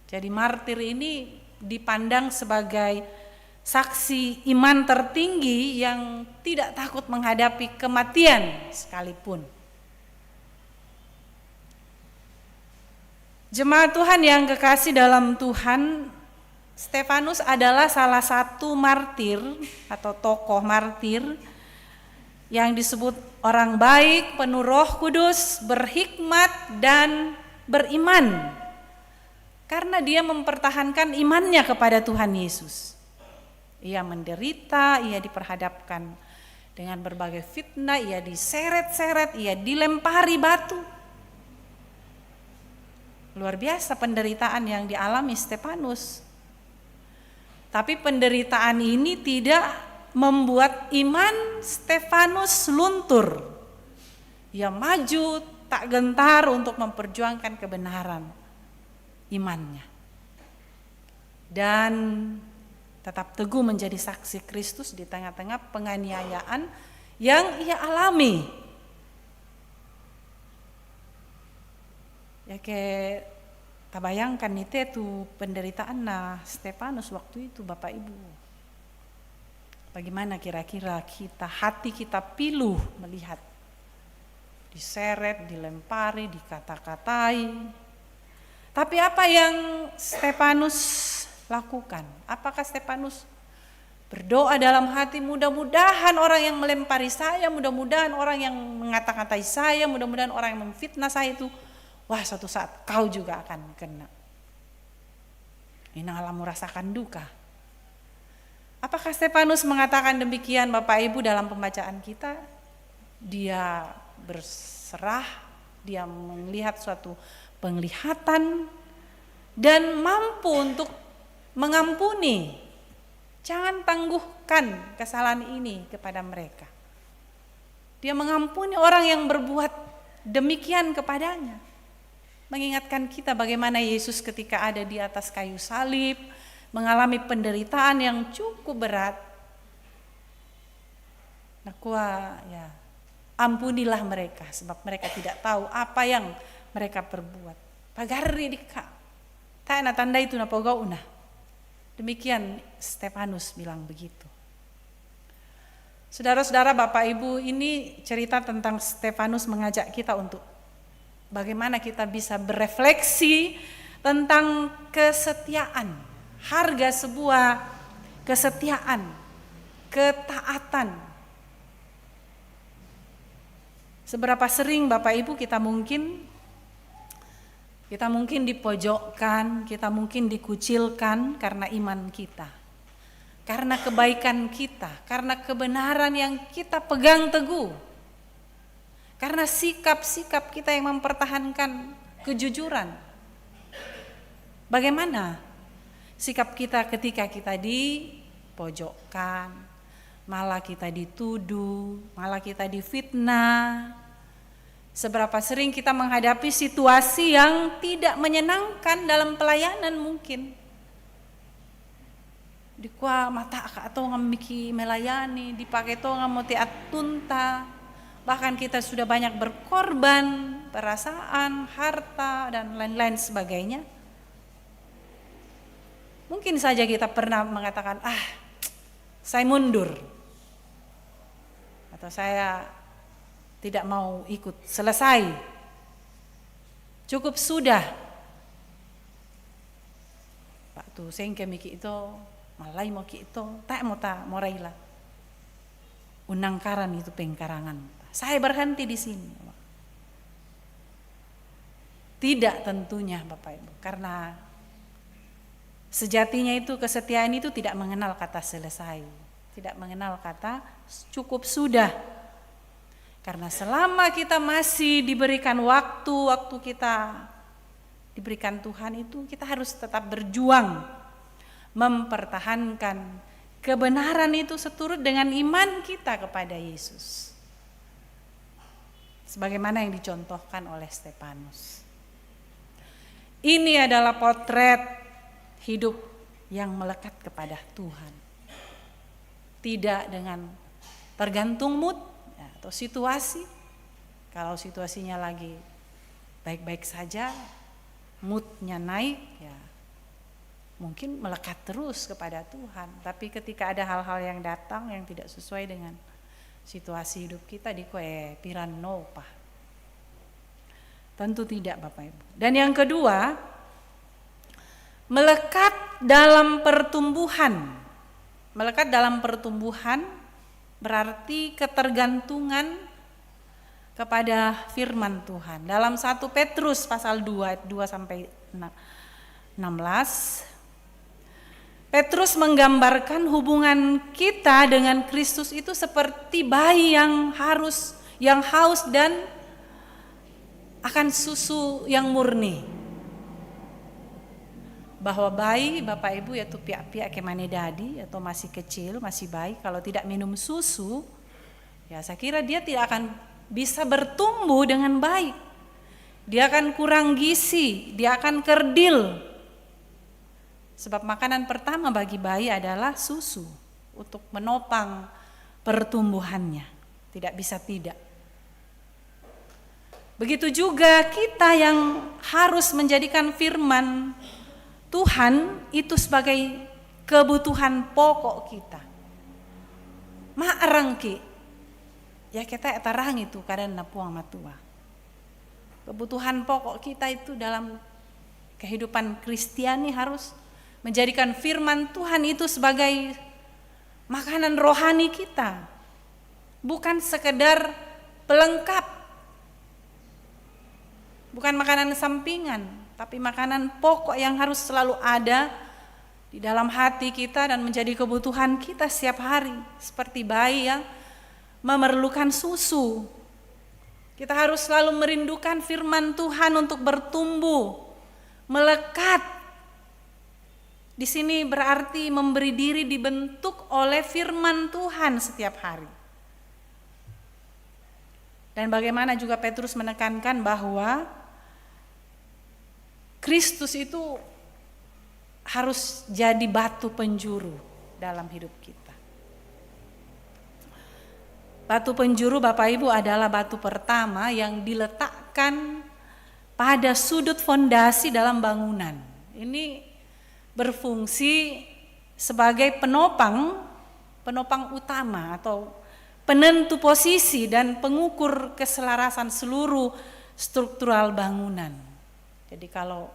Jadi martir ini dipandang sebagai saksi iman tertinggi yang tidak takut menghadapi kematian sekalipun. Jemaat Tuhan yang kekasih dalam Tuhan, Stefanus adalah salah satu martir atau tokoh martir yang disebut orang baik, penuh Roh Kudus, berhikmat dan beriman. Karena dia mempertahankan imannya kepada Tuhan Yesus. Ia menderita, ia diperhadapkan dengan berbagai fitnah, ia diseret-seret, ia dilempari batu. Luar biasa penderitaan yang dialami Stefanus. Tapi penderitaan ini tidak membuat iman Stefanus luntur. Ia maju tak gentar untuk memperjuangkan kebenaran imannya. Dan tetap teguh menjadi saksi Kristus di tengah-tengah penganiayaan yang ia alami. Ya kayak tak bayangkan itu penderitaan Stefanus waktu itu Bapak Ibu. Bagaimana kira-kira hati kita pilu melihat diseret, dilempari, dikata-katai. Tapi apa yang Stefanus lakukan? Apakah Stefanus berdoa dalam hati, mudah-mudahan orang yang melempari saya, mudah-mudahan orang yang mengata-katai saya, mudah-mudahan orang yang memfitnah saya itu, wah suatu saat kau juga akan kena. Ini alamu rasakan duka. Apakah Stefanus mengatakan demikian Bapak Ibu dalam pembacaan kita? Dia berserah, dia melihat suatu penglihatan dan mampu untuk mengampuni. Jangan tangguhkan kesalahan ini kepada mereka. Dia mengampuni orang yang berbuat demikian kepadanya. Mengingatkan kita bagaimana Yesus ketika ada di atas kayu salib mengalami penderitaan yang cukup berat. Ya, ampunilah mereka sebab mereka tidak tahu apa yang mereka perbuat. Pagari dika. Tak tanda itu napogau una. Demikian Stefanus bilang begitu. Saudara-saudara, Bapak Ibu, ini cerita tentang Stefanus mengajak kita untuk bagaimana kita bisa berefleksi tentang kesetiaan, harga sebuah kesetiaan, ketaatan. Seberapa sering Bapak Ibu kita mungkin dipojokkan, kita mungkin dikucilkan karena iman kita, karena kebaikan kita, karena kebenaran yang kita pegang teguh, karena sikap-sikap kita yang mempertahankan kejujuran. Bagaimana sikap kita ketika kita dipojokkan, malah kita dituduh, malah kita difitnah? Seberapa sering kita menghadapi situasi yang tidak menyenangkan dalam pelayanan mungkin. Dikua mata atau ngamiki melayani, dipakai to ngamote atunta. Bahkan kita sudah banyak berkorban, perasaan, harta dan lain-lain sebagainya. Mungkin saja kita pernah mengatakan, saya mundur. Atau saya tidak mau ikut, selesai. Cukup sudah. Pak tu sengke miki itu, malai mau ki itu, tak mau raila. Unangkaran itu pengkarangan. Saya berhenti di sini. Tidak tentunya Bapak Ibu, karena sejatinya itu kesetiaan itu tidak mengenal kata selesai, tidak mengenal kata cukup sudah. Karena selama kita masih diberikan waktu kita diberikan Tuhan itu, kita harus tetap berjuang mempertahankan kebenaran itu seturut dengan iman kita kepada Yesus. Sebagaimana yang dicontohkan oleh Stefanus. Ini adalah potret hidup yang melekat kepada Tuhan. Tidak dengan tergantung mood atau situasi. Kalau situasinya lagi baik-baik saja, moodnya naik, ya mungkin melekat terus kepada Tuhan. Tapi ketika ada hal-hal yang datang yang tidak sesuai dengan situasi hidup kita, piran nopa. Tentu tidak Bapak Ibu. Dan yang kedua, melekat dalam pertumbuhan. Melekat dalam pertumbuhan berarti ketergantungan kepada firman Tuhan. Dalam 1 Petrus pasal 2 ayat 2 sampai 16, Petrus menggambarkan hubungan kita dengan Kristus itu seperti bayi yang haus dan akan susu yang murni. Bahwa bayi Bapak Ibu yaitu pihak-pihak kemane dadi atau masih kecil, masih bayi, kalau tidak minum susu, ya saya kira dia tidak akan bisa bertumbuh dengan baik. Dia akan kurang gizi, dia akan kerdil. Sebab makanan pertama bagi bayi adalah susu untuk menopang pertumbuhannya. Tidak bisa tidak. Begitu juga kita yang harus menjadikan firman Tuhan itu sebagai kebutuhan pokok kita. Maarangki ya kita etarang itu kadang napuang matua. Kebutuhan pokok kita itu dalam kehidupan Kristiani harus menjadikan firman Tuhan itu sebagai makanan rohani kita. Bukan sekedar pelengkap. Bukan makanan sampingan, tapi makanan pokok yang harus selalu ada di dalam hati kita dan menjadi kebutuhan kita setiap hari. Seperti bayi yang memerlukan susu. Kita harus selalu merindukan firman Tuhan untuk bertumbuh, melekat. Di sini berarti memberi diri dibentuk oleh firman Tuhan setiap hari. Dan bagaimana juga Petrus menekankan bahwa Kristus itu harus jadi batu penjuru dalam hidup kita. Batu penjuru Bapak Ibu adalah batu pertama yang diletakkan pada sudut fondasi dalam bangunan. Ini berfungsi sebagai penopang utama atau penentu posisi dan pengukur keselarasan seluruh struktural bangunan. Jadi kalau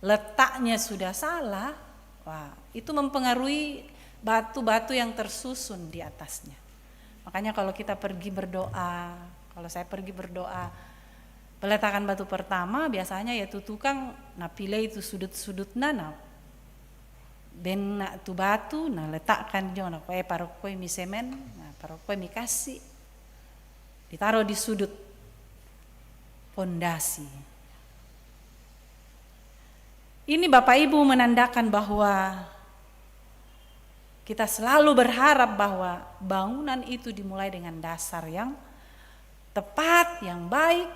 letaknya sudah salah, wah, itu mempengaruhi batu-batu yang tersusun di atasnya. Makanya kalau kita pergi berdoa, kalau saya pergi berdoa, peletakan batu pertama biasanya ya tukang napile itu sudut-sudutnya nah ben nak tu batu nah letakkan jo nak parokoi mi semen nah parokoi mi kasih ditaruh di sudut fondasi. Ini Bapak Ibu menandakan bahwa kita selalu berharap bahwa bangunan itu dimulai dengan dasar yang tepat, yang baik,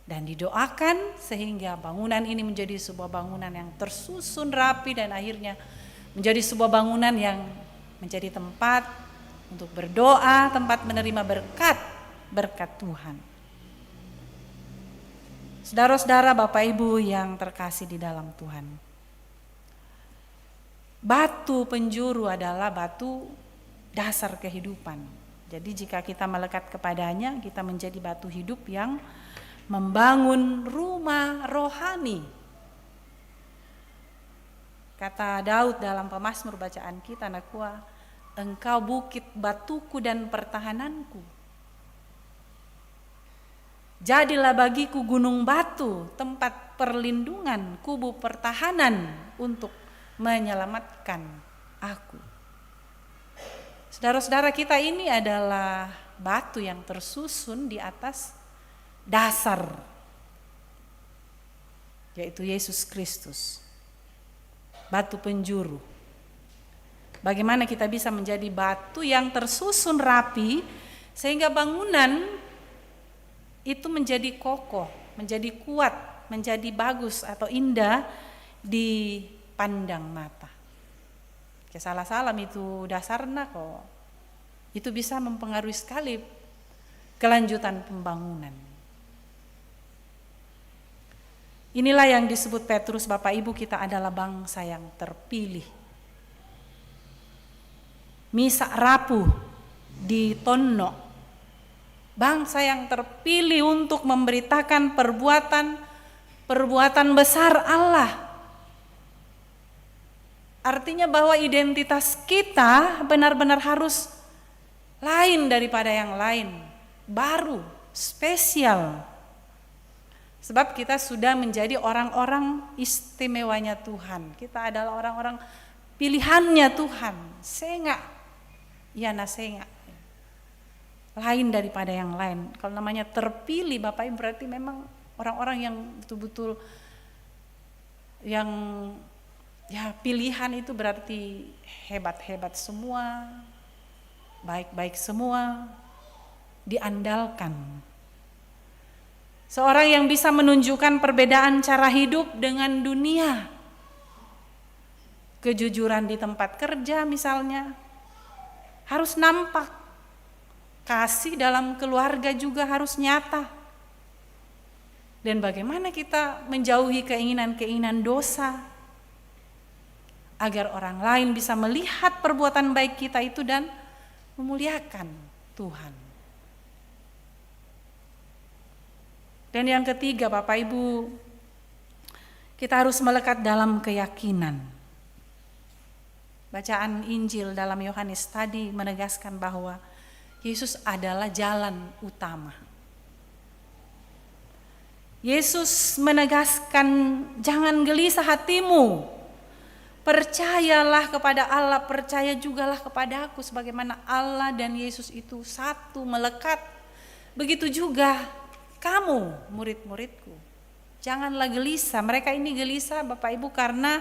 dan didoakan sehingga bangunan ini menjadi sebuah bangunan yang tersusun rapi dan akhirnya menjadi sebuah bangunan yang menjadi tempat untuk berdoa, tempat menerima berkat Tuhan. Saudara-saudara, Bapak Ibu yang terkasih di dalam Tuhan, batu penjuru adalah batu dasar kehidupan. Jadi jika kita melekat kepadanya, kita menjadi batu hidup yang membangun rumah rohani. Kata Daud dalam Pemazmur bacaan kita, nakua, engkau bukit batuku dan pertahananku. Jadilah bagiku gunung batu, tempat perlindungan, kubu pertahanan untuk menyelamatkan aku. Saudara-saudara, kita ini adalah batu yang tersusun di atas dasar, yaitu Yesus Kristus, batu penjuru. Bagaimana kita bisa menjadi batu yang tersusun rapi sehingga bangunan itu menjadi kokoh, menjadi kuat, menjadi bagus atau indah dipandang mata. Salah-salah itu dasarnya kok. Itu bisa mempengaruhi sekali kelanjutan pembangunan. Inilah yang disebut Petrus, Bapak Ibu, kita adalah bangsa yang terpilih. Misa rapuh di tono. Bangsa yang terpilih untuk memberitakan perbuatan besar Allah. Artinya bahwa identitas kita benar-benar harus lain daripada yang lain, baru, spesial. Sebab kita sudah menjadi orang-orang istimewanya Tuhan. Kita adalah orang-orang pilihannya Tuhan. Senga, ya nasenga. Lain daripada yang lain. Kalau namanya terpilih, Bapak Ibu, berarti memang orang-orang yang betul-betul yang ya pilihan itu berarti hebat-hebat semua, baik-baik semua, diandalkan. Seorang yang bisa menunjukkan perbedaan cara hidup dengan dunia. kejujuran di tempat kerja misalnya, harus nampak. Kasih dalam keluarga juga harus nyata. Dan bagaimana kita menjauhi keinginan-keinginan dosa, agar orang lain bisa melihat perbuatan baik kita itu dan memuliakan Tuhan. Dan yang ketiga, Bapak Ibu, kita harus melekat dalam keyakinan. Bacaan Injil dalam Yohanes tadi menegaskan bahwa Yesus adalah jalan utama. Yesus menegaskan, jangan gelisah hatimu, percayalah kepada Allah, percaya jugalah kepada aku, sebagaimana Allah dan Yesus itu satu, melekat. Begitu juga kamu, murid-muridku, janganlah gelisah. Mereka ini gelisah, Bapak Ibu, karena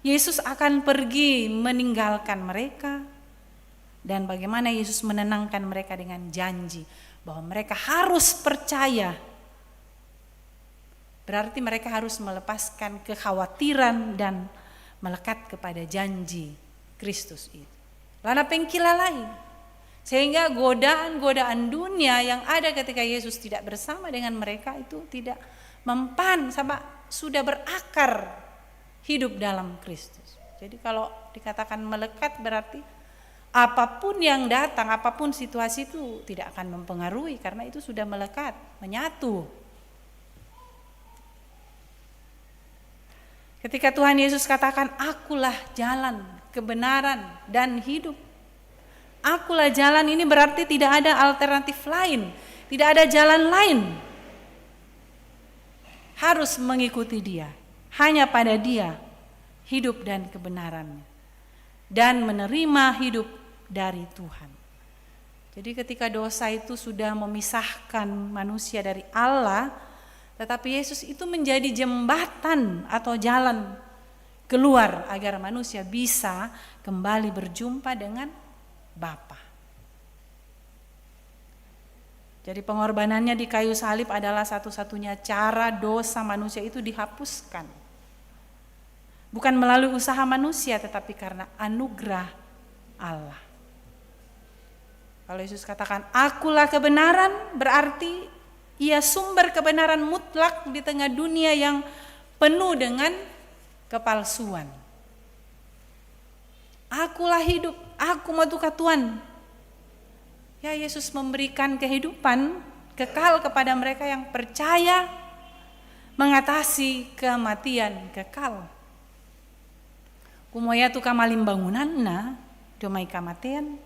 Yesus akan pergi meninggalkan mereka. Dan bagaimana Yesus menenangkan mereka dengan janji bahwa mereka harus percaya. Berarti mereka harus melepaskan kekhawatiran dan melekat kepada janji Kristus itu. Lana pengkila lain. Sehingga godaan-godaan dunia yang ada ketika Yesus tidak bersama dengan mereka itu tidak mempan, sama sudah berakar hidup dalam Kristus. Jadi kalau dikatakan melekat berarti apapun yang datang, apapun situasi itu tidak akan mempengaruhi karena itu sudah melekat, menyatu. Ketika Tuhan Yesus katakan, akulah jalan, kebenaran, dan hidup. Akulah jalan, ini berarti tidak ada alternatif lain, tidak ada jalan lain. Harus mengikuti Dia, hanya pada Dia hidup dan kebenarannya. Dan menerima hidup dari Tuhan. Jadi ketika dosa itu sudah memisahkan manusia dari Allah, tetapi Yesus itu menjadi jembatan atau jalan keluar agar manusia bisa kembali berjumpa dengan Bapa. Jadi pengorbanannya di kayu salib adalah satu-satunya cara dosa manusia itu dihapuskan. Bukan melalui usaha manusia, tetapi karena anugerah Allah. Kalau Yesus katakan, akulah kebenaran, berarti Ia sumber kebenaran mutlak di tengah dunia yang penuh dengan kepalsuan. Akulah hidup, aku matuka Tuhan. Ya, Yesus memberikan kehidupan kekal kepada mereka yang percaya, mengatasi kematian kekal. Kumoya tu kamalim bangunanna, domai kematian,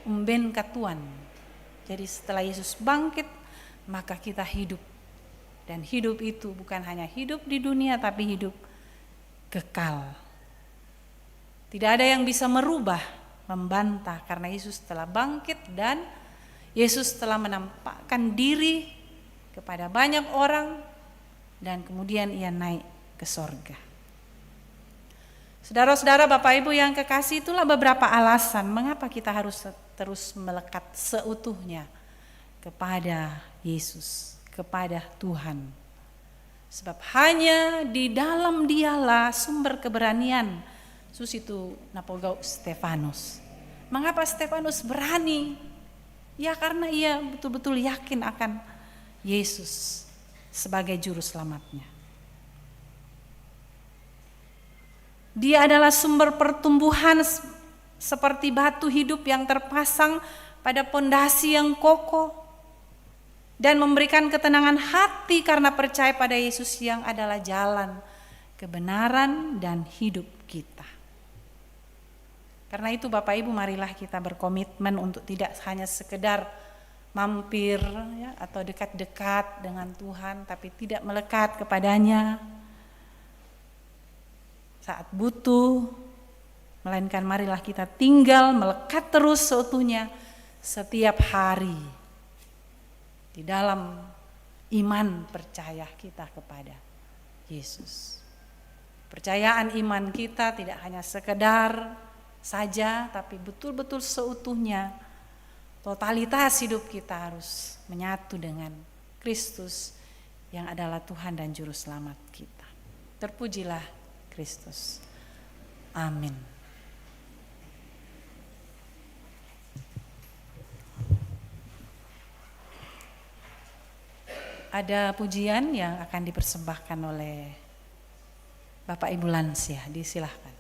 umben katuan. Jadi setelah Yesus bangkit, maka kita hidup. Dan hidup itu bukan hanya hidup di dunia, tapi hidup kekal. Tidak ada yang bisa merubah, membantah, karena Yesus telah bangkit dan Yesus telah menampakkan diri kepada banyak orang dan kemudian Ia naik ke sorga. Saudara-saudara, Bapak Ibu yang kekasih, itulah beberapa alasan mengapa kita harus terus melekat seutuhnya kepada Yesus, kepada Tuhan. Sebab hanya di dalam Dialah sumber keberanian. Susitu napogau Stefanus. Mengapa Stefanus berani? Ya karena ia betul-betul yakin akan Yesus sebagai juru selamatnya. Dia adalah sumber pertumbuhan seperti batu hidup yang terpasang pada pondasi yang kokoh dan memberikan ketenangan hati karena percaya pada Yesus yang adalah jalan, kebenaran, dan hidup kita. Karena itu Bapak Ibu, marilah kita berkomitmen untuk tidak hanya sekedar mampir ya, atau dekat-dekat dengan Tuhan, tapi tidak melekat kepadanya saat butuh, melainkan marilah kita tinggal melekat terus seutuhnya setiap hari di dalam iman percaya kita kepada Yesus. Percayaan iman kita tidak hanya sekedar saja, tapi betul-betul seutuhnya, totalitas hidup kita harus menyatu dengan Kristus yang adalah Tuhan dan Juru Selamat kita. Terpujilah Kristus. Amin. Ada pujian yang akan dipersembahkan oleh Bapak Ibu Lansia, disilahkan.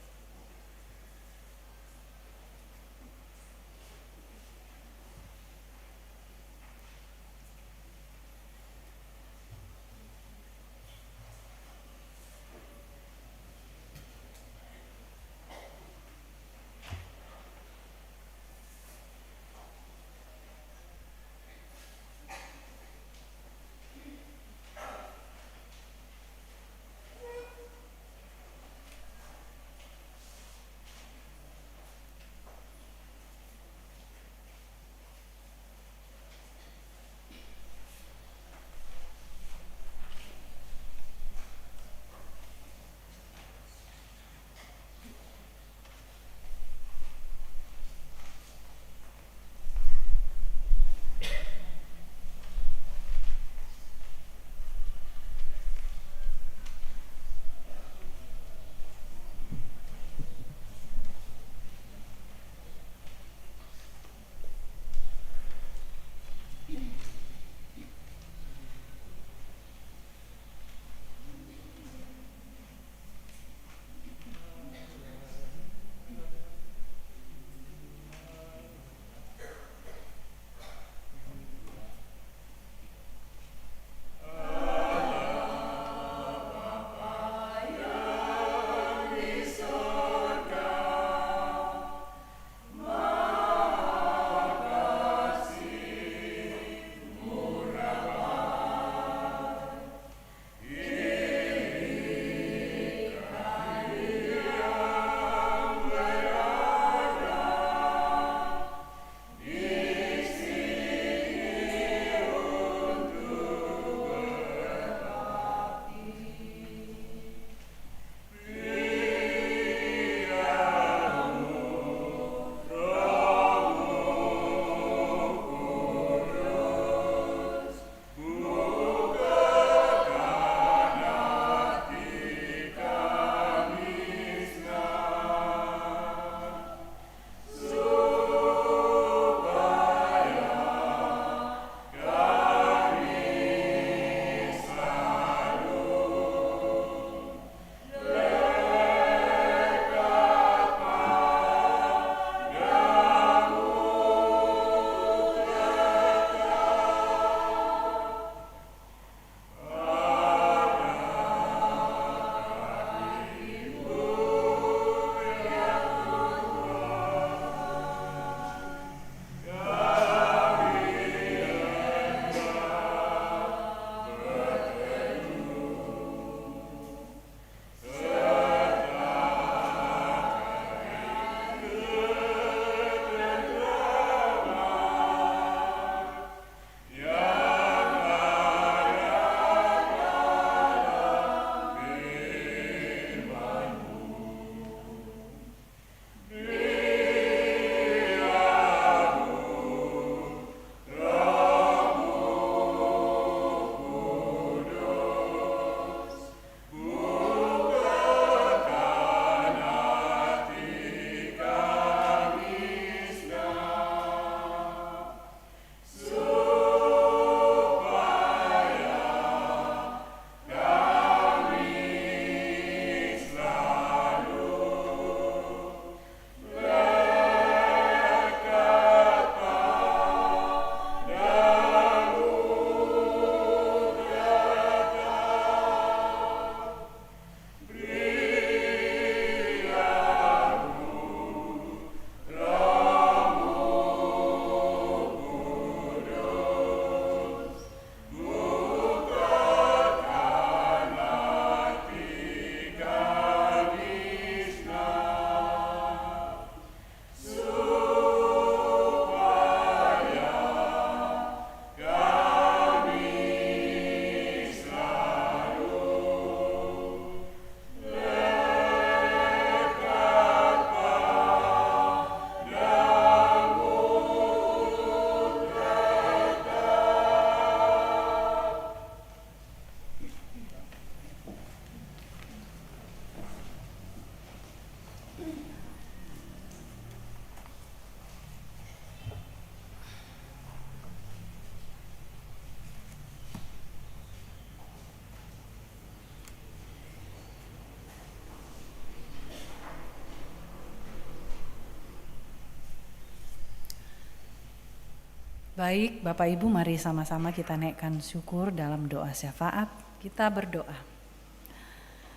Baik, Bapak Ibu, mari sama-sama kita naikkan syukur dalam doa syafaat. Kita berdoa.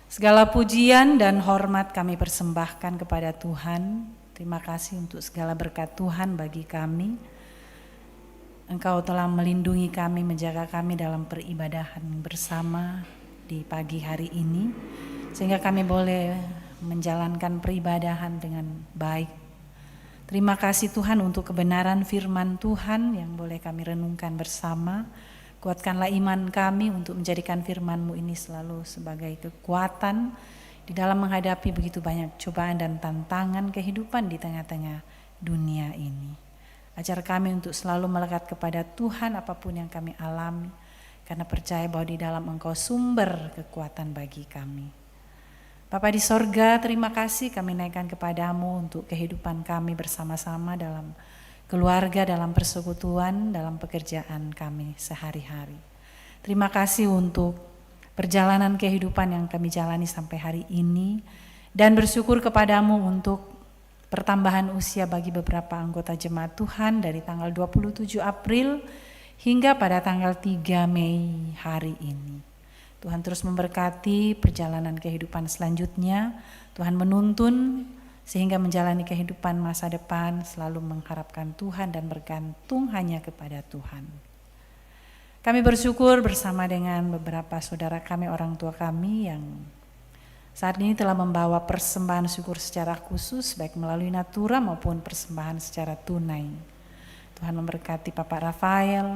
Segala pujian dan hormat kami persembahkan kepada Tuhan. Terima kasih untuk segala berkat Tuhan bagi kami. Engkau telah melindungi kami, menjaga kami dalam peribadahan bersama di pagi hari ini, sehingga kami boleh menjalankan peribadahan dengan baik. Terima kasih Tuhan untuk kebenaran firman Tuhan yang boleh kami renungkan bersama. Kuatkanlah iman kami untuk menjadikan firman-Mu ini selalu sebagai kekuatan di dalam menghadapi begitu banyak cobaan dan tantangan kehidupan di tengah-tengah dunia ini. Ajar kami untuk selalu melekat kepada Tuhan apapun yang kami alami, karena percaya bahwa di dalam Engkau sumber kekuatan bagi kami. Bapa di sorga, terima kasih kami naikkan kepadamu untuk kehidupan kami bersama-sama dalam keluarga, dalam persekutuan, dalam pekerjaan kami sehari-hari. Terima kasih untuk perjalanan kehidupan yang kami jalani sampai hari ini, dan bersyukur kepadamu untuk pertambahan usia bagi beberapa anggota jemaat Tuhan dari tanggal 27 April hingga pada tanggal 3 Mei hari ini. Tuhan terus memberkati perjalanan kehidupan selanjutnya. Tuhan menuntun sehingga menjalani kehidupan masa depan selalu mengharapkan Tuhan dan bergantung hanya kepada Tuhan. Kami bersyukur bersama dengan beberapa saudara kami, orang tua kami yang saat ini telah membawa persembahan syukur secara khusus baik melalui natura maupun persembahan secara tunai. Tuhan memberkati Bapak Rafael,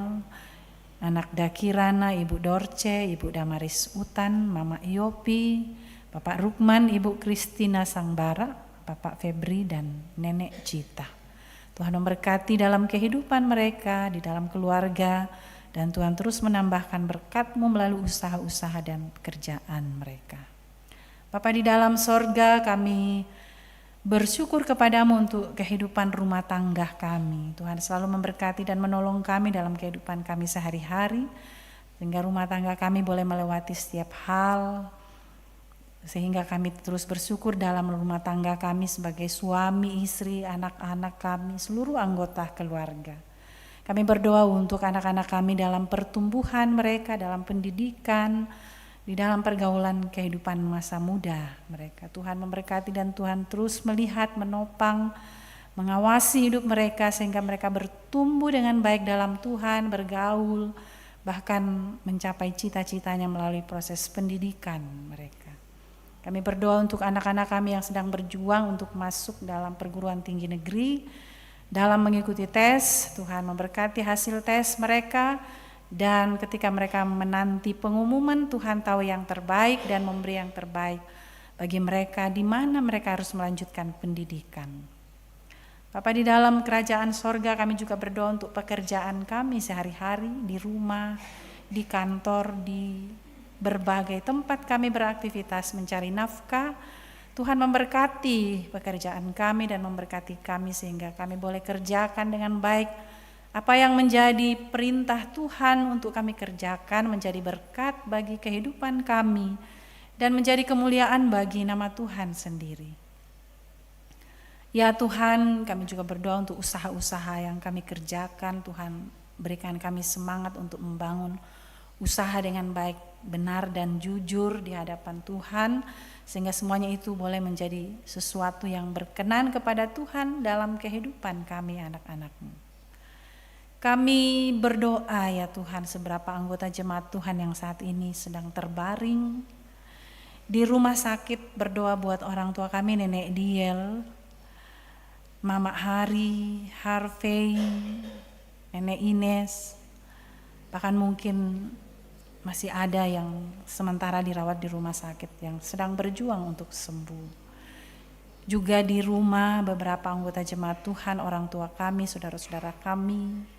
anak Dakirana, Ibu Dorce, Ibu Damaris Utan, Mama Iopi, Bapak Rukman, Ibu Kristina Sangbara, Bapak Febri, dan Nenek Cita. Tuhan memberkati dalam kehidupan mereka, di dalam keluarga, dan Tuhan terus menambahkan berkat-Mu melalui usaha-usaha dan pekerjaan mereka. Bapa di dalam sorga, kami bersyukur kepadamu untuk kehidupan rumah tangga kami. Tuhan selalu memberkati dan menolong kami dalam kehidupan kami sehari-hari, sehingga rumah tangga kami boleh melewati setiap hal, sehingga kami terus bersyukur dalam rumah tangga kami sebagai suami, istri, anak-anak kami, seluruh anggota keluarga. Kami berdoa untuk anak-anak kami dalam pertumbuhan mereka, dalam pendidikan, di dalam pergaulan kehidupan masa muda mereka. Tuhan memberkati dan Tuhan terus melihat, menopang, mengawasi hidup mereka sehingga mereka bertumbuh dengan baik dalam Tuhan, bergaul, bahkan mencapai cita-citanya melalui proses pendidikan mereka. Kami berdoa untuk anak-anak kami yang sedang berjuang untuk masuk dalam perguruan tinggi negeri, dalam mengikuti tes. Tuhan memberkati hasil tes mereka, dan ketika mereka menanti pengumuman, Tuhan tahu yang terbaik dan memberi yang terbaik bagi mereka di mana mereka harus melanjutkan pendidikan. Bapa di dalam kerajaan sorga, kami juga berdoa untuk pekerjaan kami sehari-hari di rumah, di kantor, di berbagai tempat kami beraktivitas mencari nafkah. Tuhan memberkati pekerjaan kami dan memberkati kami sehingga kami boleh kerjakan dengan baik apa yang menjadi perintah Tuhan untuk kami kerjakan, menjadi berkat bagi kehidupan kami dan menjadi kemuliaan bagi nama Tuhan sendiri. Ya Tuhan, kami juga berdoa untuk usaha-usaha yang kami kerjakan. Tuhan berikan kami semangat untuk membangun usaha dengan baik, benar dan jujur di hadapan Tuhan, sehingga semuanya itu boleh menjadi sesuatu yang berkenan kepada Tuhan dalam kehidupan kami anak-anak-Mu. Kami berdoa ya Tuhan, seberapa anggota jemaat Tuhan yang saat ini sedang terbaring di rumah sakit, berdoa buat orang tua kami, Nenek Diel, Mama Hari, Harvey, Nenek Ines, bahkan mungkin masih ada yang sementara dirawat di rumah sakit yang sedang berjuang untuk sembuh. Juga di rumah beberapa anggota jemaat Tuhan, orang tua kami, saudara-saudara kami,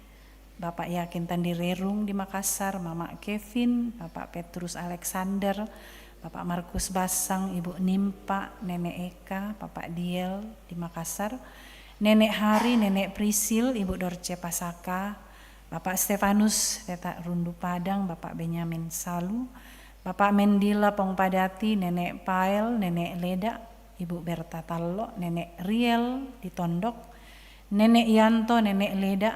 Bapak Yakin Tandirerung di Makassar, Mama Kevin, Bapak Petrus Alexander, Bapak Markus Basang, Ibu Nimpa, Nenek Eka, Bapak Diel di Makassar, Nenek Hari, Nenek Prisil, Ibu Dorce Pasaka, Bapak Stefanus, Teta Rundu Padang, Bapak Benyamin Salu, Bapak Mendila Pongpadati, Nenek Pael, Nenek Leda, Ibu Berta Tallo, Nenek Riel di Tondok, Nenek Yanto, Nenek Leda,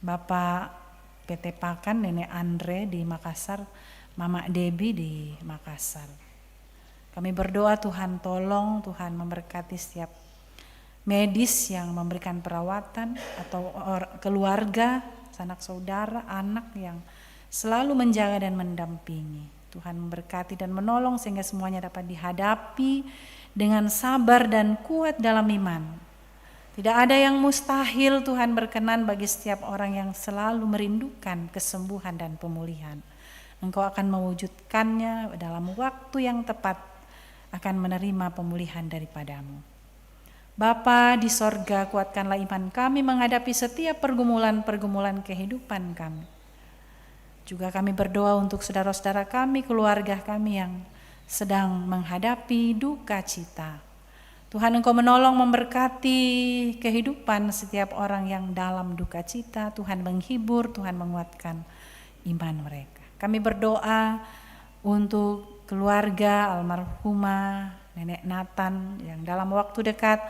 Bapak PT Pakan, Nenek Andre di Makassar, Mama Debi di Makassar. Kami berdoa Tuhan tolong, Tuhan memberkati setiap medis yang memberikan perawatan atau keluarga, sanak saudara, anak yang selalu menjaga dan mendampingi. Tuhan memberkati dan menolong sehingga semuanya dapat dihadapi dengan sabar dan kuat dalam iman. Tidak ada yang mustahil. Tuhan berkenan bagi setiap orang yang selalu merindukan kesembuhan dan pemulihan. Engkau akan mewujudkannya dalam waktu yang tepat, akan menerima pemulihan daripadamu. Bapa di sorga, kuatkanlah iman kami menghadapi setiap pergumulan-pergumulan kehidupan kami. Juga kami berdoa untuk saudara-saudara kami, keluarga kami yang sedang menghadapi duka cita. Tuhan, Engkau menolong, memberkati kehidupan setiap orang yang dalam duka cita. Tuhan menghibur, Tuhan menguatkan iman mereka. Kami berdoa untuk keluarga almarhumah Nenek Nathan yang dalam waktu dekat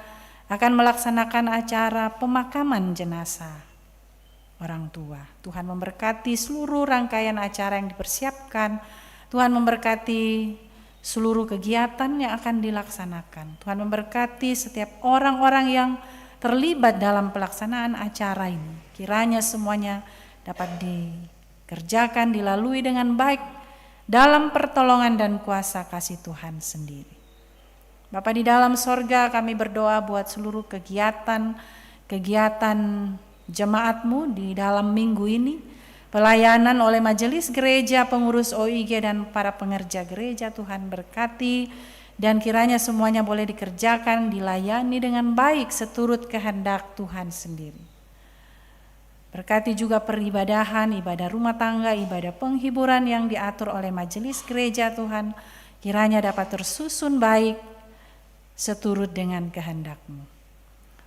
akan melaksanakan acara pemakaman jenazah orang tua. Tuhan memberkati seluruh rangkaian acara yang dipersiapkan. Tuhan memberkati seluruh kegiatan yang akan dilaksanakan. Tuhan memberkati setiap orang-orang yang terlibat dalam pelaksanaan acara ini. Kiranya semuanya dapat dikerjakan, dilalui dengan baik dalam pertolongan dan kuasa kasih Tuhan sendiri. Bapa di dalam sorga, kami berdoa buat seluruh kegiatan jemaat-Mu di dalam minggu ini. Pelayanan oleh majelis gereja, pengurus OIG dan para pengerja gereja, Tuhan berkati dan kiranya semuanya boleh dikerjakan, dilayani dengan baik seturut kehendak Tuhan sendiri. Berkati juga peribadahan, ibadah rumah tangga, ibadah penghiburan yang diatur oleh majelis gereja, Tuhan kiranya dapat tersusun baik seturut dengan kehendak-Mu.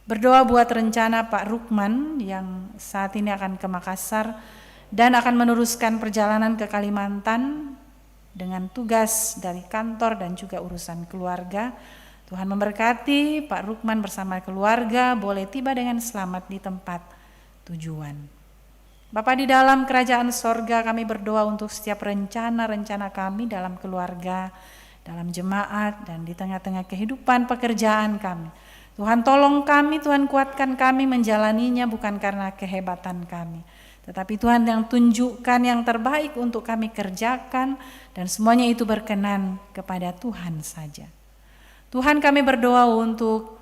Berdoa buat rencana Pak Rukman yang saat ini akan ke Makassar dan akan meneruskan perjalanan ke Kalimantan dengan tugas dari kantor dan juga urusan keluarga. Tuhan memberkati Pak Rukman bersama keluarga boleh tiba dengan selamat di tempat tujuan. Bapa di dalam kerajaan sorga, kami berdoa untuk setiap rencana-rencana kami dalam keluarga, dalam jemaat dan di tengah-tengah kehidupan pekerjaan kami. Tuhan tolong kami, Tuhan kuatkan kami menjalaninya bukan karena kehebatan kami, tetapi Tuhan yang tunjukkan yang terbaik untuk kami kerjakan dan semuanya itu berkenan kepada Tuhan saja. Tuhan, kami berdoa untuk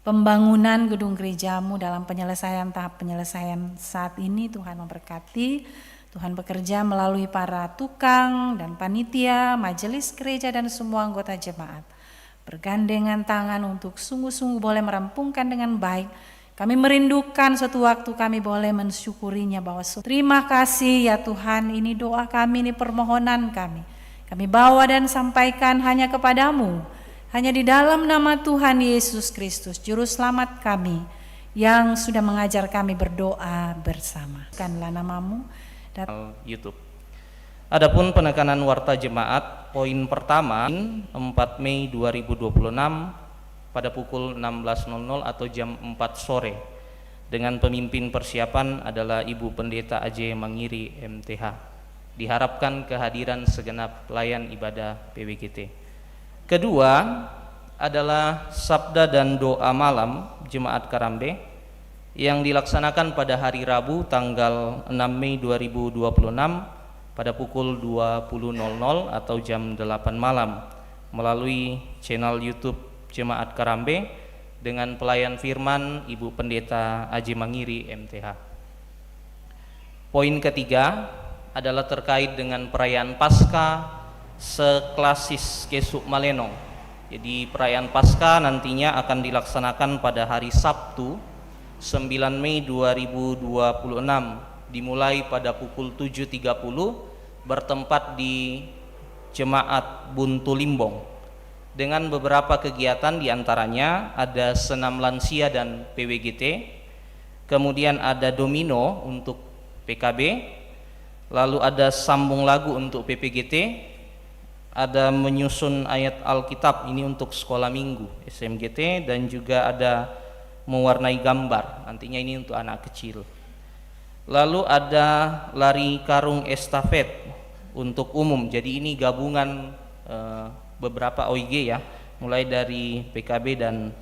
pembangunan gedung gereja-Mu dalam tahap penyelesaian saat ini. Tuhan memberkati, Tuhan bekerja melalui para tukang dan panitia, majelis gereja dan semua anggota jemaat. Bergandengan tangan untuk sungguh-sungguh boleh merampungkan dengan baik. Kami merindukan suatu waktu kami boleh mensyukurinya bahwa terima kasih ya Tuhan, ini doa kami, ini permohonan kami. Kami bawa dan sampaikan hanya kepadamu, hanya di dalam nama Tuhan Yesus Kristus, Juru Selamat kami, yang sudah mengajar kami berdoa bersama. Kanlah namamu. YouTube. Adapun penekanan warta jemaat, poin pertama 4 Mei 2026 pada pukul 16.00 atau jam 4 sore dengan pemimpin persiapan adalah Ibu Pendeta AJ Mangiri MTH. Diharapkan kehadiran segenap pelayan ibadah PWGT. Kedua adalah sabda dan doa malam Jemaat Karambe yang dilaksanakan pada hari Rabu tanggal 6 Mei 2026 pada pukul 20.00 atau jam 8 malam melalui channel YouTube Jemaat Karambe dengan pelayan firman Ibu Pendeta Aji Mangiri MTH. Poin ketiga adalah terkait dengan perayaan Paskah seklasis Kesuk Malenong. Jadi perayaan Paskah nantinya akan dilaksanakan pada hari Sabtu 9 Mei 2026 dimulai pada pukul 7.30 bertempat di Jemaat Buntu Limbong. Dengan beberapa kegiatan diantaranya ada senam lansia dan PWGT, kemudian ada domino untuk PKB, lalu ada sambung lagu untuk PPGT, ada menyusun ayat Alkitab ini untuk sekolah minggu SMGT, dan juga ada mewarnai gambar, nantinya ini untuk anak kecil. Lalu ada lari karung estafet untuk umum. Jadi ini gabungan beberapa OIG ya, mulai dari PKB dan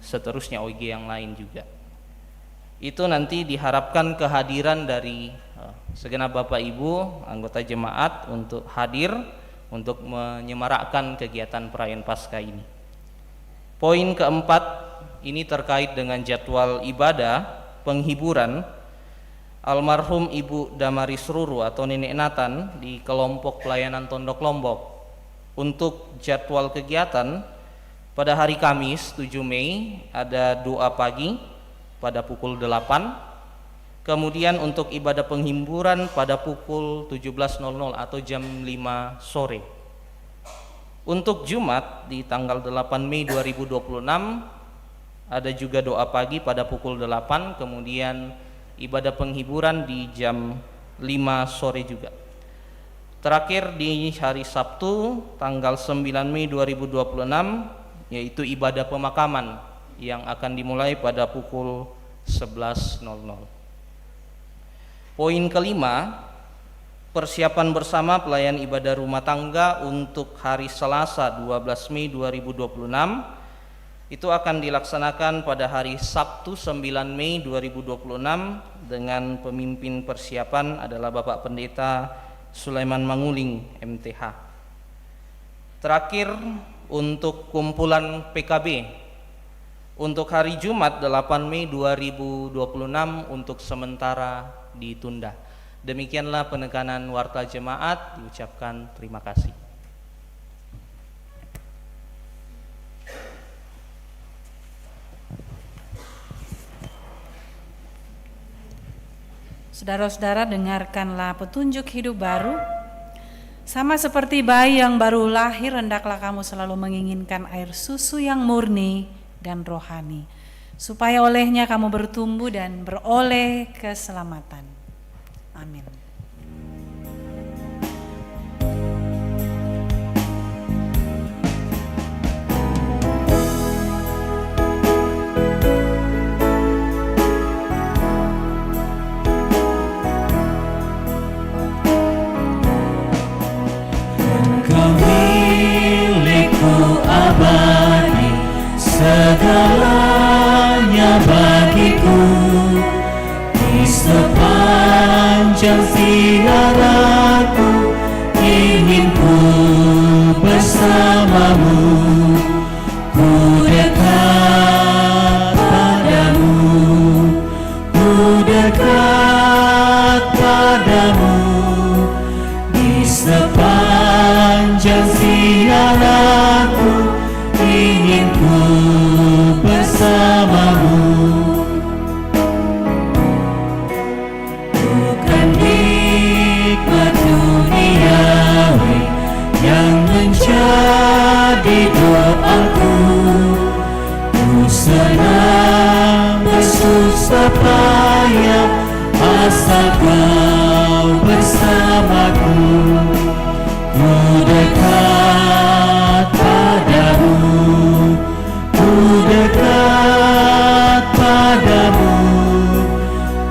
seterusnya OIG yang lain juga. Itu nanti diharapkan kehadiran dari segenap Bapak Ibu anggota jemaat untuk hadir untuk menyemarakkan kegiatan perayaan Paskah ini. Poin keempat ini terkait dengan jadwal ibadah penghiburan almarhum Ibu Damaris Ruru atau Nenek Nathan di kelompok pelayanan Tondok Lombok. Untuk jadwal kegiatan pada hari Kamis 7 Mei ada doa pagi pada pukul 8. Kemudian untuk ibadah penghiburan pada pukul 17.00 atau jam 5 sore. Untuk Jumat di tanggal 8 Mei 2026 ada juga doa pagi pada pukul 8, kemudian ibadah penghiburan di jam 5 sore juga. Terakhir di hari Sabtu tanggal 9 Mei 2026 yaitu ibadah pemakaman yang akan dimulai pada pukul 11.00. Poin kelima, persiapan bersama pelayan ibadah rumah tangga untuk hari Selasa 12 Mei 2026 itu akan dilaksanakan pada hari Sabtu 9 Mei 2026 dengan pemimpin persiapan adalah Bapak Pendeta Sulaiman Manguling MTH. Terakhir untuk kumpulan PKB untuk hari Jumat 8 Mei 2026 untuk sementara ditunda. Demikianlah penekanan warta jemaat, diucapkan terima kasih. Saudara-saudara, dengarkanlah petunjuk hidup baru. Sama seperti bayi yang baru lahir, hendaklah kamu selalu menginginkan air susu yang murni dan rohani, supaya olehnya kamu bertumbuh dan beroleh keselamatan. Amin. Engkau milikku abadi, segalanya bagiku. Di sepanjang ziarahku ingin ku bersamamu, ku dekat padamu, ku dekat padamu. Di sepanjang ziarahku ingin ku bersamamu. Bukan nikmat duniawi yang menjadi doaku, ku senang bersusah payah asal kau bersamaku. Ku dekat padamu, ku dekat padamu.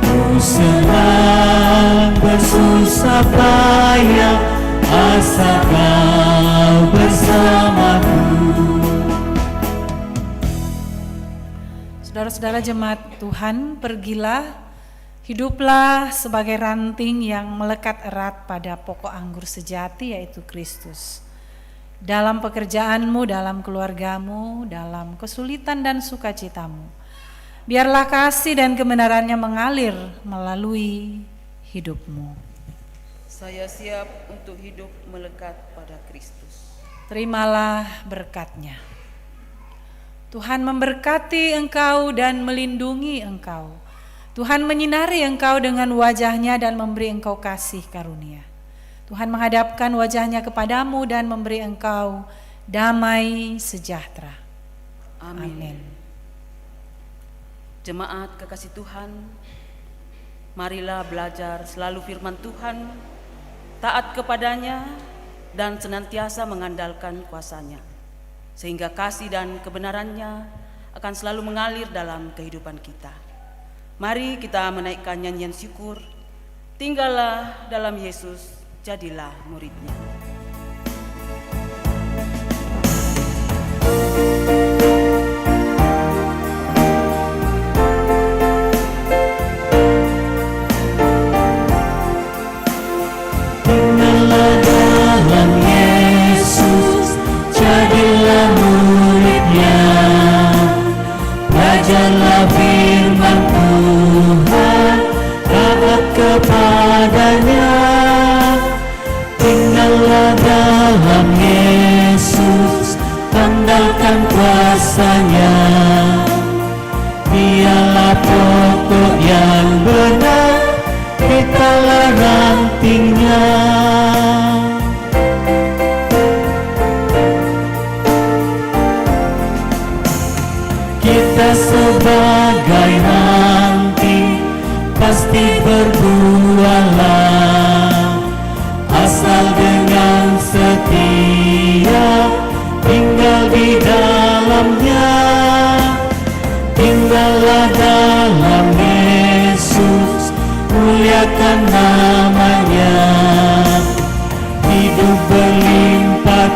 Ku senang bersusah payah asal kau bersamaku. Saudara-saudara jemaat Tuhan, pergilah, hiduplah sebagai ranting yang melekat erat pada pokok anggur sejati, yaitu Kristus. Dalam pekerjaanmu, dalam keluargamu, dalam kesulitan dan sukacitamu, biarlah kasih dan kebenarannya mengalir melalui hidupmu. Saya siap untuk hidup melekat pada Kristus. Terimalah berkat-Nya. Tuhan memberkati engkau dan melindungi engkau. Tuhan menyinari engkau dengan wajah-Nya dan memberi engkau kasih karunia. Tuhan menghadapkan wajah-Nya kepadamu dan memberi engkau damai sejahtera. Amin. Jemaat kekasih Tuhan, marilah belajar selalu firman Tuhan, taat kepadanya dan senantiasa mengandalkan kuasa-Nya, sehingga kasih dan kebenarannya akan selalu mengalir dalam kehidupan kita. Mari kita menaikkan nyanyian syukur. Tinggallah dalam Yesus, jadilah muridnya. Tinggallah dalam Yesus, jadilah muridnya. Belajarlah firman Tuhan, taat kepadanya. Tinggallah dalam Yesus, andalkan kuasa-Nya. Dialah pokok yang benar, kitalah rantingnya. Kita sebagai ranting pasti berbuahlah, asal dengan setia tinggal di dalamnya. Tinggallah dalam Yesus, muliakan namanya. Hidup berlimpah